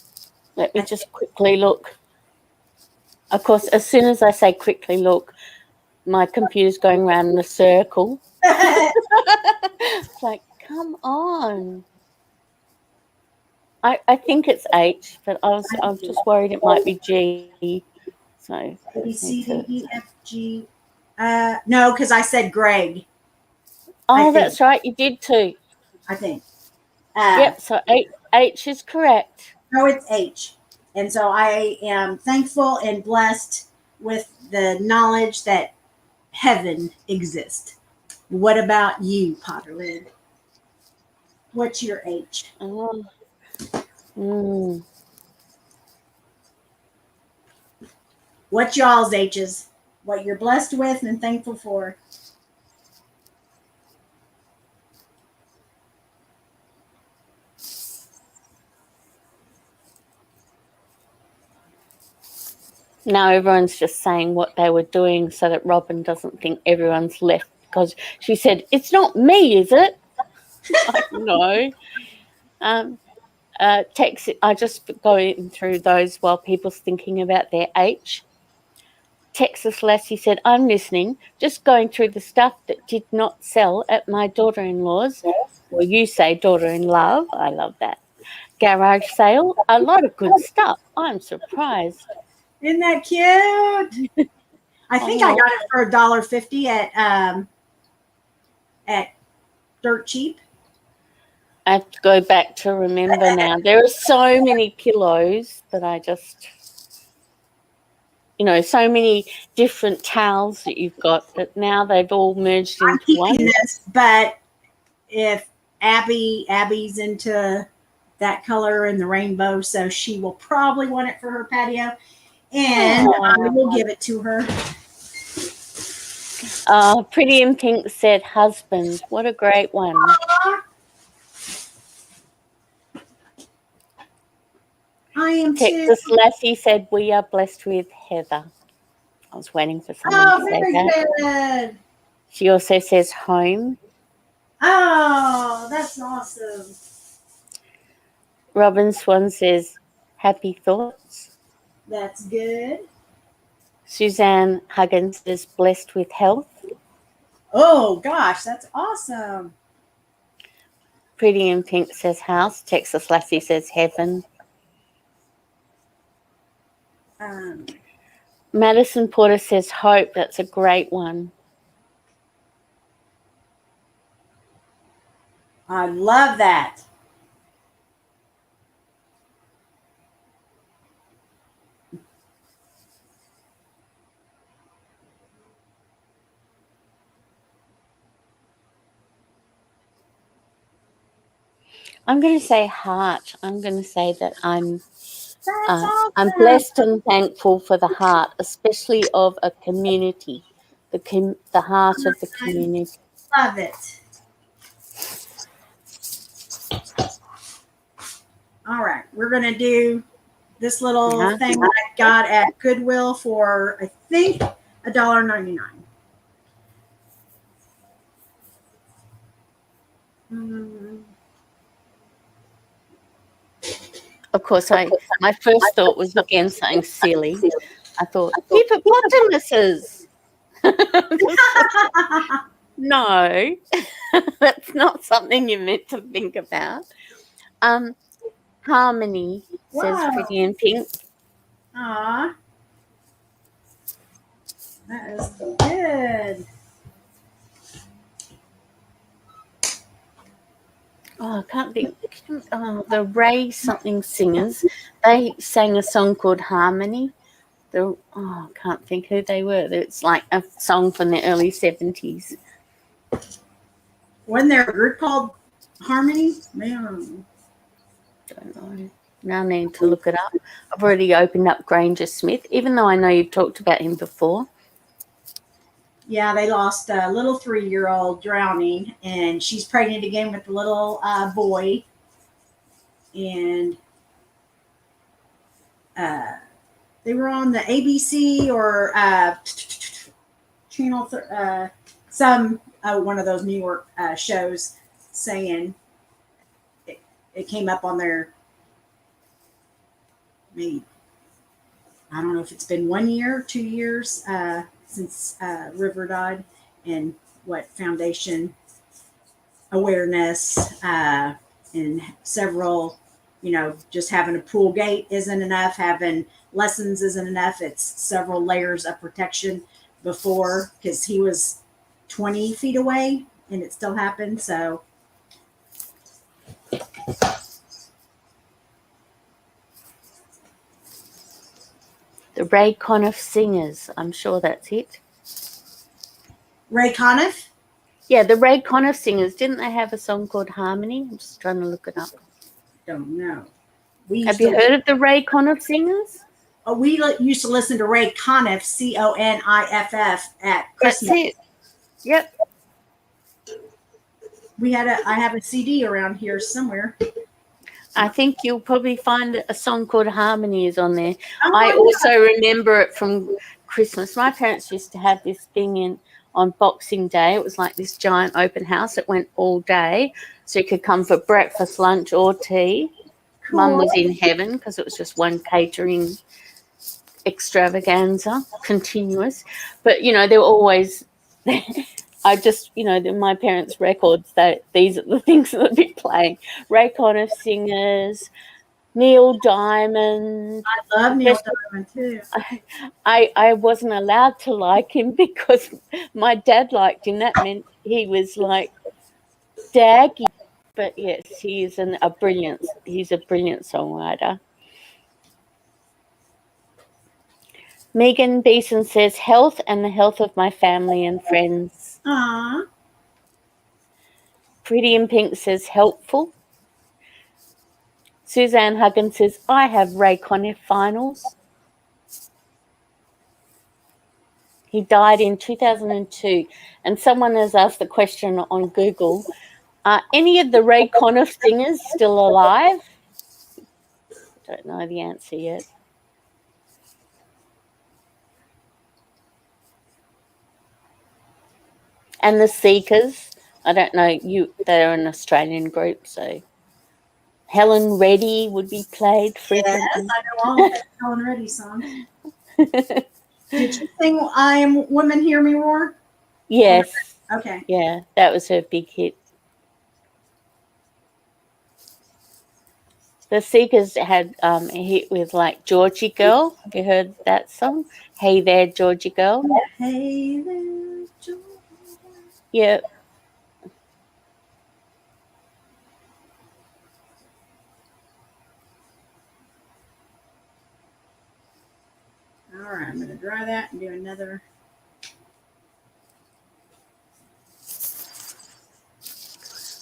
Let me just quickly look. Of course, as soon as I say quickly look, my computer's going around in a circle. It's like, come on. I think it's H, but I'm just worried it might be G. So I A, B, just C, need D, to... E, F, G. No, because I said Greg, Oh, think. that's right. You did too. I think. Yep. So H is correct. No, it's H. And so I am thankful and blessed with the knowledge that heaven exists. What about you, Potterlid? What's your H? Oh. Mm. What's y'all's H's? What you're blessed with and thankful for? Now everyone's just saying what they were doing so that Robin doesn't think everyone's left, because she said, "It's not me, is it?" Like, no. Text. I just going through those while people's thinking about their H. Texas Lassie said, "I'm listening, just going through the stuff that did not sell at my daughter-in-law's." Well, you say daughter-in-law. I love that. Garage sale. A lot of good stuff. I'm surprised. Isn't that cute? I think I got it for $1.50 at Dirt Cheap. I have to go back to remember now. There are so many pillows that I just, so many different towels that you've got that now they've all merged I'm into keeping one. this, but if Abby's into that color and the rainbow, so she will probably want it for her patio, and I will give it to her. Pretty in Pink said husband. What a great one. I am Texas too. Lassie said we are blessed with Heather. I was waiting for someone to say that. Good. She also says home. Oh, that's awesome. Robin Swan says happy thoughts. That's good. Suzanne Huggins says blessed with health. Oh gosh, that's awesome. Pretty in Pink says house. Texas Lassie says heaven. Madison Porter says hope. That's a great one. I love that. I'm going to say heart. I'm going to say that I'm Awesome. blessed and thankful for the heart, especially of a community, the heart of the community. Love it. All right, we're going to do this little thing that I got at Goodwill for, I think, $1.99. Of course, my first thought was again something silly. I thought hippopotamuses. No, that's not something you're meant to think about. Harmony says Pretty in Pink. Aw. That is good. Oh, I can't think. The Ray something singers, they sang a song called Harmony. I can't think who they were. It's like a song from the early 70s. Wasn't there a group called Harmony? Man. Don't know. Now I need to look it up. I've already opened up Granger Smith, even though I know you've talked about him before. Yeah, they lost a little 3-year-old drowning, and she's pregnant again with a little boy. And they were on the ABC or channel, some one of those New York shows, saying it came up on their, maybe, I don't know if it's been 1 year, 2 years since River died, and what foundation awareness and several, just having a pool gate isn't enough, having lessons isn't enough. It's several layers of protection before, because he was 20 feet away and it still happened. So The Ray Conniff Singers. I'm sure that's it. Ray Conniff? Yeah, the Ray Conniff Singers. Didn't they have a song called Harmony? I'm just trying to look it up. Don't know. Have you heard of the Ray Conniff Singers? We used to listen to Ray Conniff, Coniff, at Christmas. That's it. Yep. I have a CD around here somewhere. I think you'll probably find a song called Harmony is on there. Oh, I also remember it from Christmas. My parents used to have this thing on Boxing Day. It was like this giant open house. It went all day. So you could come for breakfast, lunch, or tea. Cool. Mum was in heaven because it was just one catering extravaganza, continuous. But, they were always... I just, my parents' records, that these are the things that they'd be playing. Ray Conniff Singers, Neil Diamond. I love Neil Diamond too. I wasn't allowed to like him because my dad liked him. That meant he was like daggy. But yes, he's a brilliant songwriter. Megan Beeson says, health and the health of my family and friends. Aww. Pretty in Pink says, helpful. Suzanne Huggins says, I have Ray Conniff finals. He died in 2002. And someone has asked the question on Google, are any of the Ray Conniff singers still alive? Don't know the answer yet. And the Seekers, I don't know, they're an Australian group, so Helen Reddy would be played frequently. Yes, I know all the Helen Reddy songs. Did you sing I Am Women Hear Me Roar? Yes. Okay. Yeah, that was her big hit. The Seekers had a hit with like Georgie Girl. Have you heard that song? Hey There, Georgie Girl. Hey there, Georgie. Yeah. All right, I'm going to dry that and do another.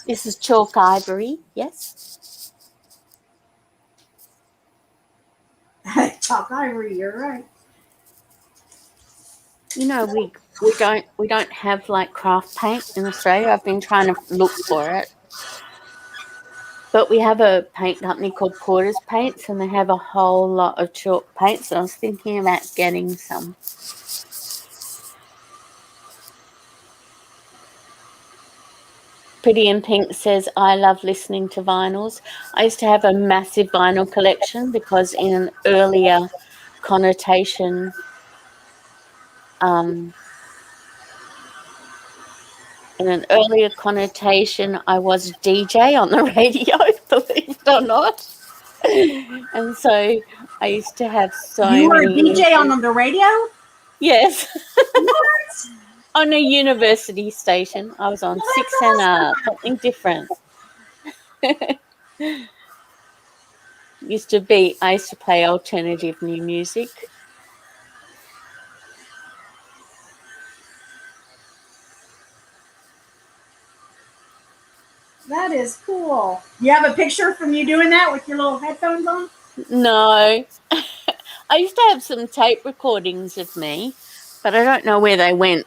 This is chalk ivory, yes. Chalk ivory, you're right. We don't have like craft paint in Australia. I've been trying to look for it. But we have a paint company called Porter's Paints, and they have a whole lot of chalk paints. And I was thinking about getting some. Pretty in Pink says, I love listening to vinyls. I used to have a massive vinyl collection because in an earlier connotation, I was a DJ on the radio, believe it or not. And so I used to have You were a DJ on the radio? Yes. What? On a university station. I was on 6NR, something different. I used to play alternative new music. That is cool. You have a picture from you doing that with your little headphones on? No. I used to have some tape recordings of me, but I don't know where they went.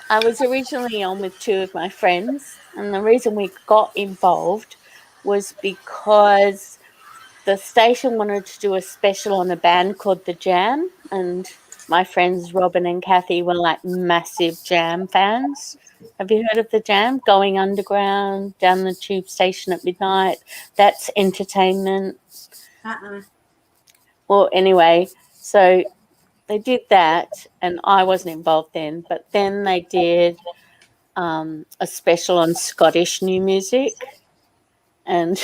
I was originally on with two of my friends, and the reason we got involved was because the station wanted to do a special on a band called The Jam, and my friends Robin and Kathy were like massive Jam fans. Have you heard of The Jam? Going underground, down the tube station at midnight. That's entertainment. Uh-uh. Well, anyway, so they did that, and I wasn't involved then, but then they did a special on Scottish new music, and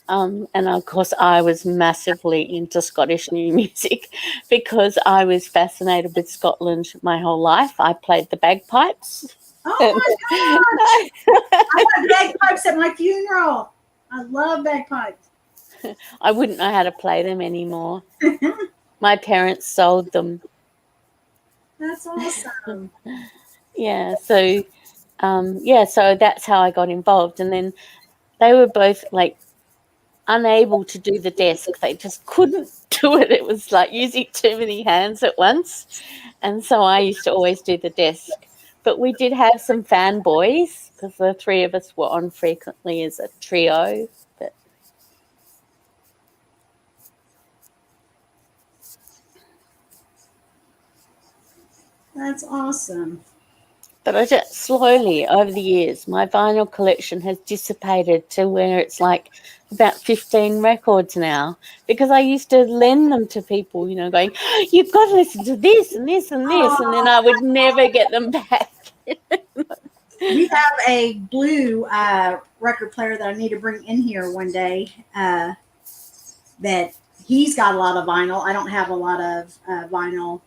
of course I was massively into Scottish new music because I was fascinated with Scotland my whole life. I played the bagpipes. Oh my gosh! I want bagpipes at my funeral. I love bagpipes. I wouldn't know how to play them anymore. My parents sold them. That's awesome. Yeah, so so that's how I got involved, and then they were both like unable to do the desk. They just couldn't do it. It was like using too many hands at once. And so I used to always do the desk. But we did have some fanboys because the three of us were on frequently as a trio. That's awesome. But I just slowly over the years, my vinyl collection has dissipated to where it's like about 15 records now because I used to lend them to people, going, you've got to listen to this and this and this. And then I would never get them back. We have a blue record player that I need to bring in here one day that he's got a lot of vinyl. I don't have a lot of vinyl.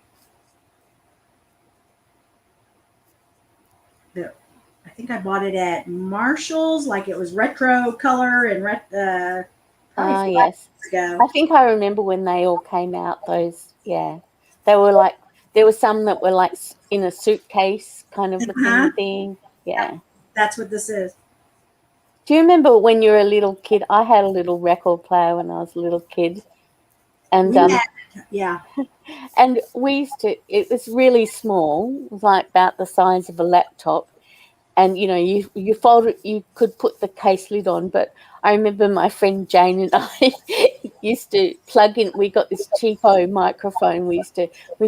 I think I bought it at Marshall's, like it was retro color and yes. Ago. I think I remember when they all came out, those, yeah. They were like, there were some that were like in a suitcase kind of looking thing. Yeah. That's what this is. Do you remember when you were a little kid? I had a little record player when I was a little kid. And yeah. And we used to, it was really small. It was like about the size of a laptop. And, you fold it, you could put the case lid on. But I remember my friend Jane and I used to plug in, we got this cheapo microphone. We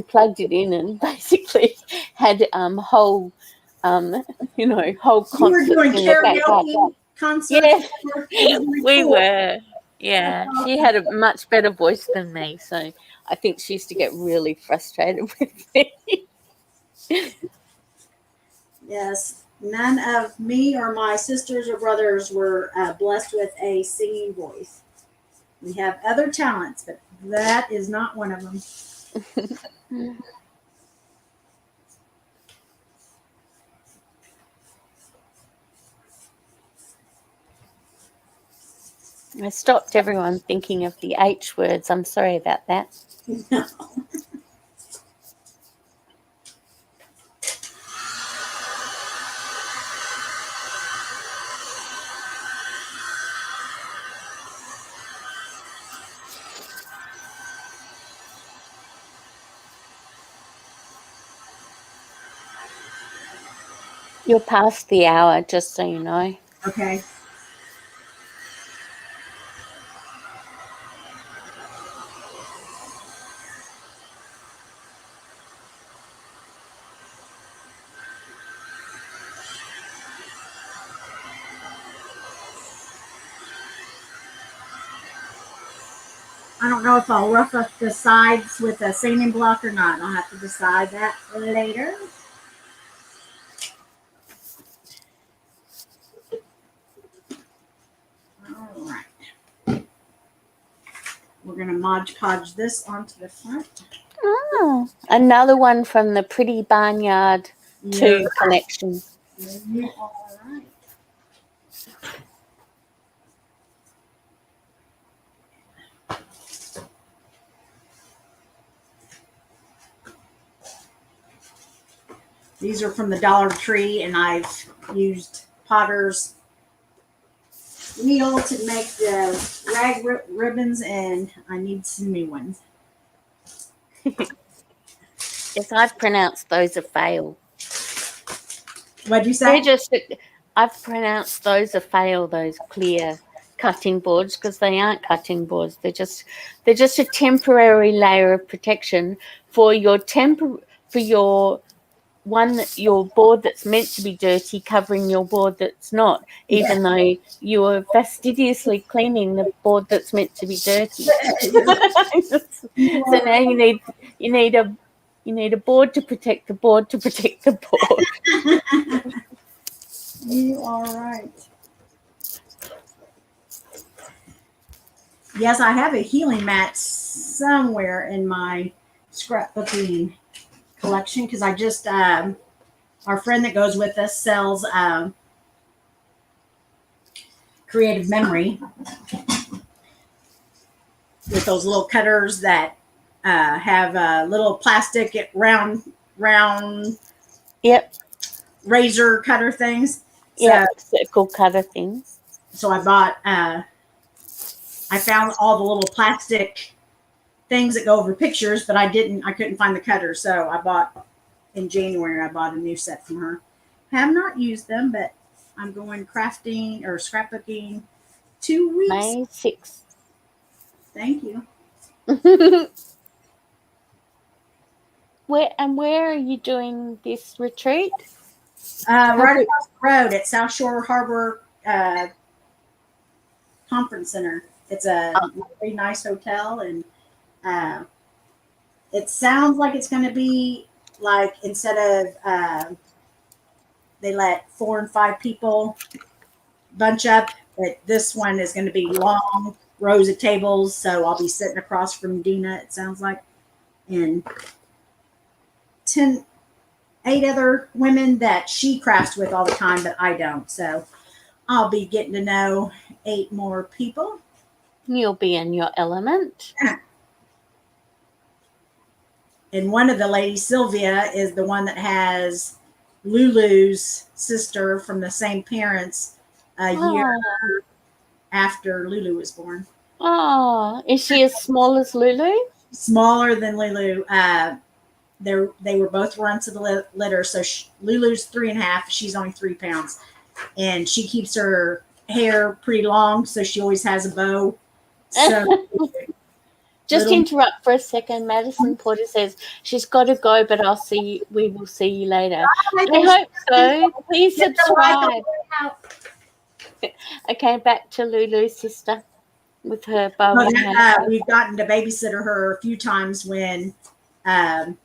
plugged it in and basically had whole concerts you were doing in the karaoke concerts. Yeah, we were. Yeah, she had a much better voice than me, so I think she used to get really frustrated with me. Yes, none of me or my sisters or brothers were blessed with a singing voice. We have other talents, but that is not one of them. I stopped everyone thinking of the H words. I'm sorry about that. No. You're past the hour, just so you know. Okay. I don't know if I'll rough up the sides with a sanding block or not. I'll have to decide that later. All right. We're going to Mod Podge this onto the front. Oh, another one from the Pretty Barnyard 2 collection. You are right. These are from the Dollar Tree, and I've used Potter's needle to make the rag ribbons, and I need some new ones. Yes, I've pronounced those a fail. What'd you They're say? just, I've pronounced those a fail, those clear cutting boards, because they aren't cutting boards. They're just a temporary layer of protection for your your board that's meant to be dirty covering your board that's not, Yeah. even though you are fastidiously cleaning the board that's meant to be dirty. You So are now you need a board to protect the board to protect the board. You are right. Yes, I have a healing mat somewhere in my scrapbooking collection because I just our friend that goes with us sells creative memory with those little cutters that have little plastic round Yep, razor cutter things. So yep, circle cutter things. I bought I found all the little plastic things that go over pictures, but I couldn't find the cutter. So I bought in January, I bought a new set from her. Have not used them, but I'm going crafting or scrapbooking 2 weeks. May 6th. Thank you. Where are you doing this retreat? Right across the road at South Shore Harbor Conference Center. It's a very nice hotel, and it sounds like it's going to be like instead of they let 4 and 5 people bunch up, but this one is going to be long rows of tables. So I'll be sitting across from Dina. It sounds like, and 8 other women that she crafts with all the time, but I don't. So I'll be getting to know 8 more people. You'll be in your element. And one of the ladies, Sylvia, is the one that has Lulu's sister from the same parents a year after Lulu was born. Oh, is she as small as Lulu? Smaller than Lulu. They were both runs of the litter. So Lulu's 3.5. She's only 3 pounds, and she keeps her hair pretty long, so she always has a bow. So Just interrupt for a second. Madison Porter says she's got to go, but we will see you later. I hope so. Please subscribe. Okay, back to Lulu's sister with her bow and hat. We've gotten to babysitter her a few times when they've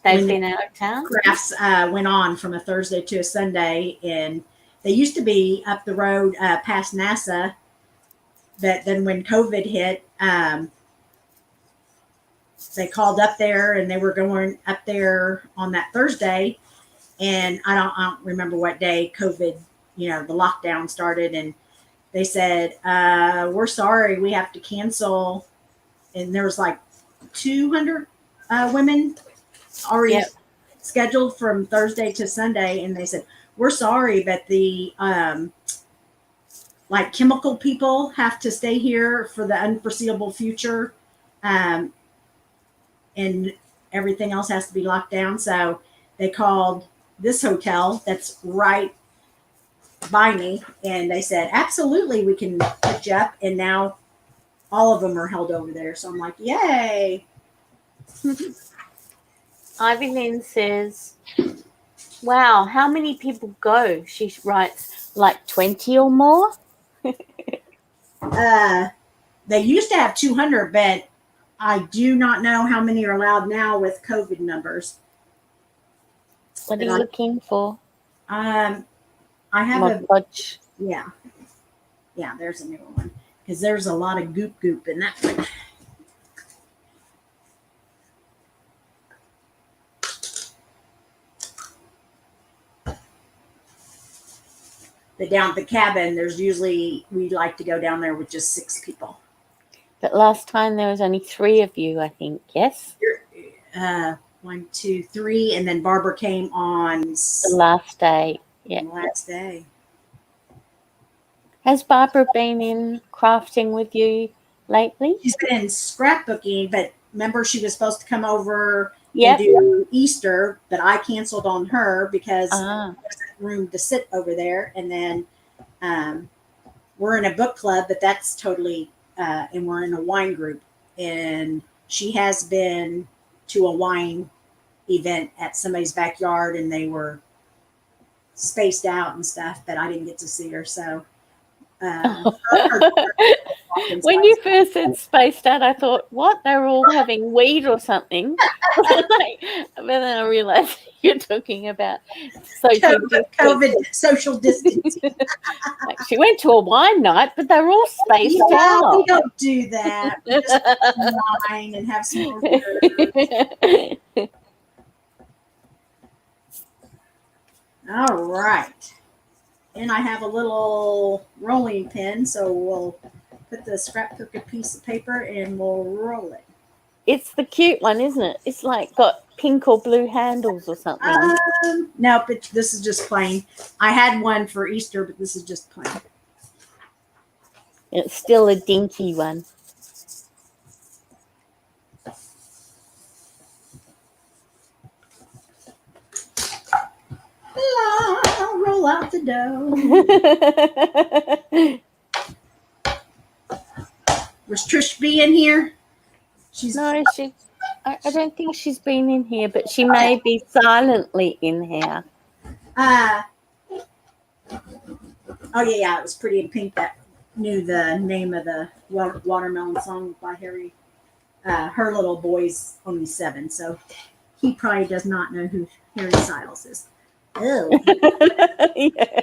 been out of town. Crafts went on from a Thursday to a Sunday, and they used to be up the road past NASA. But then when COVID hit, they called up there, and they were going up there on that Thursday. And I don't remember what day COVID, the lockdown started, and they said, "We're sorry, we have to cancel." And there was like 200 women already scheduled from Thursday to Sunday, and they said, "We're sorry, but the like chemical people have to stay here for the unforeseeable future, and everything else has to be locked down." So they called this hotel that's right by me, and they said, "Absolutely, we can put you up." And now all of them are held over there. So I'm like, yay. Ivy Lynn says, wow, how many people go? She writes like 20 or more. They used to have 200, but I do not know how many are allowed now with COVID numbers. What are you looking for? I have modpodge. Yeah, there's a new one because there's a lot of goop in that one. But down at the cabin, we like to go down there with just 6 people. But last time there was only 3 of you, I think. Yes. 1, 2, 3, and then Barbara came on the last day. Yeah. The last day. Has Barbara been in crafting with you lately? She's been in scrapbooking, but remember she was supposed to come over Yep. do Easter, but I canceled on her because Ah. there's room to sit over there. And then we're in a book club, but that's totally, and we're in a wine group. And she has been to a wine event at somebody's backyard, and they were spaced out and stuff, but I didn't get to see her. So When you first said spaced out, I thought, what? They were all having weed or something. But then I realized you're talking about social COVID social distancing. Like, she went to a wine night, but they were all spaced Yeah, out. we don't do that. We just have wine and have some more beer. All right. And I have a little rolling pin, so we'll put the scrapbook a piece of paper and we'll roll it. It's the cute one, isn't it? It's like got pink or blue handles or something. No, but this is just plain. I had one for Easter, but this is just plain. It's still a dinky one. I'll roll out the dough. Was Trish B in here? No, I don't think she's been in here, but she may be silently in here. Oh yeah, it was Pretty in Pink that knew the name of the watermelon song by Harry. Her little boy's only 7, so he probably does not know who Harry Styles is. Oh, Yeah.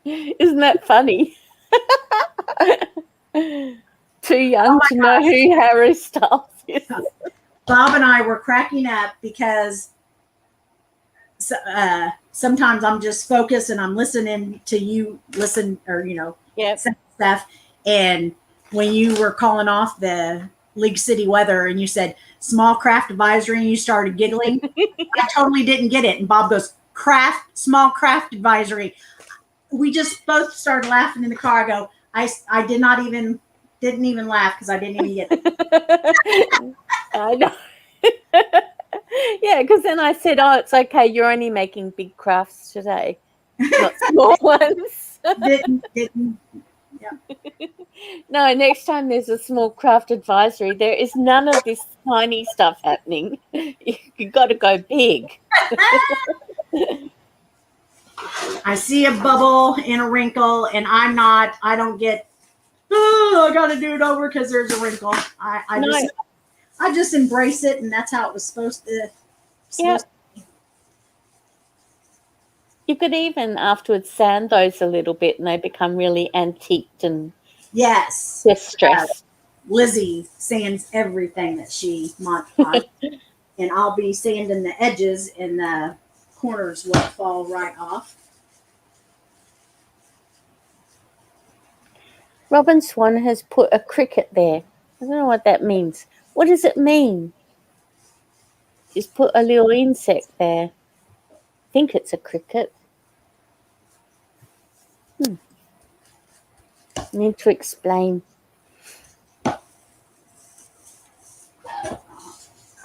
Isn't that funny? Too young to know who Harry Styles is. Bob and I were cracking up because sometimes I'm just focused and I'm listening to you listen or stuff. And when you were calling off the League City weather and you said small craft advisory and you started giggling, I totally didn't get it. And Bob goes, small craft advisory. We just both started laughing in the car. I go, I didn't even laugh because I didn't even get it. I know. Yeah, because then I said, oh, it's okay. You're only making big crafts today, not small ones. Didn't. Yeah. No, next time there's a small craft advisory, there is none of this tiny stuff happening. You got to go big. I see a bubble and a wrinkle, and I don't get, I got to do it over because there's a wrinkle. I just embrace it, and that's how it was supposed to. Yeah. You could even afterwards sand those a little bit, and they become really antiqued and distressed. Lizzie sands everything that she modpodge, and I'll be sanding the edges, and the corners will fall right off. Robin Swan has put a cricket there. I don't know what that means. What does it mean? She's put a little insect there. I think it's a cricket. I need to explain.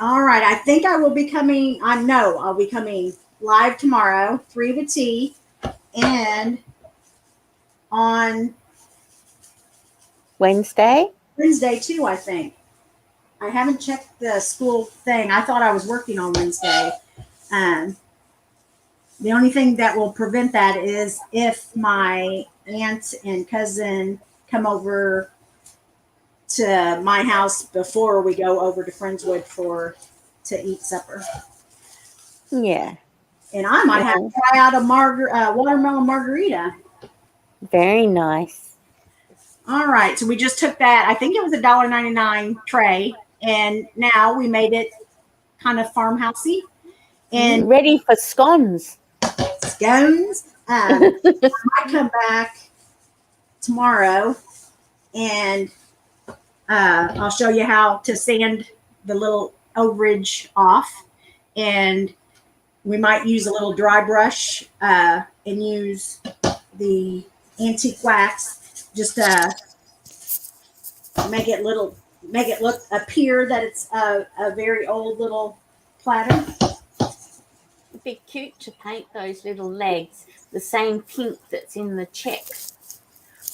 All right, I think I will be coming. I'll be coming live tomorrow, 3 to T, and on Wednesday too, I think. I haven't checked the school thing. I thought I was working on Wednesday. The only thing that will prevent that is if my aunt and cousin come over to my house before we go over to Friendswood to eat supper. Yeah. And I might have to try out a watermelon margarita. Very nice. All right, so we just took that. I think it was a $1.99 tray, and now we made it kind of farmhousey and ready for scones. Scones. I might come back tomorrow, and I'll show you how to sand the little overage off, and we might use a little dry brush and use the antique wax just to make it appear that it's a very old little platter. It'd be cute to paint those little legs the same pink that's in the check.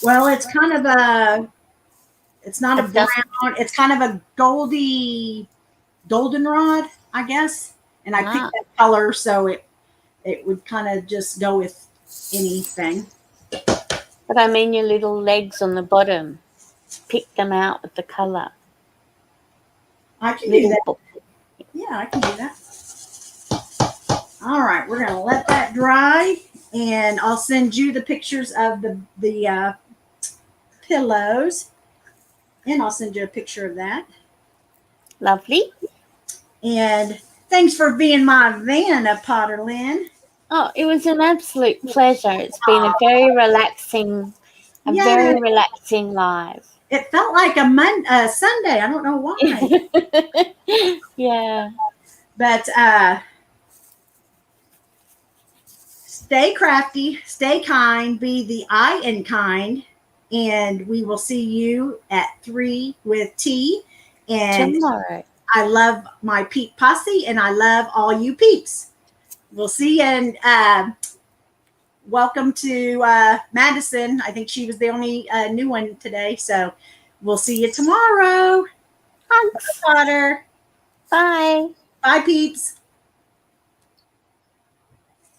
Well, it's kind of it's not a It doesn't- brown, it's kind of a goldenrod, I guess. And I picked that color so it would kind of just go with anything. But I mean your little legs on the bottom. Pick them out with the colour. I can do Little that. bo- Yeah, I can do that. All right, we're going to let that dry, and I'll send you the pictures of the pillows, and I'll send you a picture of that. Lovely. And thanks for being my Vanna, Potter Lynn. Oh, it was an absolute pleasure. It's been a very relaxing live. It felt like a Sunday. I don't know why. Yeah. But stay crafty, stay kind, be the I in kind, and we will see you at 3 with T. And Tomorrow. I love my peep posse, and I love all you peeps. We'll see you, and welcome to Madison. I think she was the only new one today, so we'll see you tomorrow. Thanks. Potter. Bye. Bye, peeps.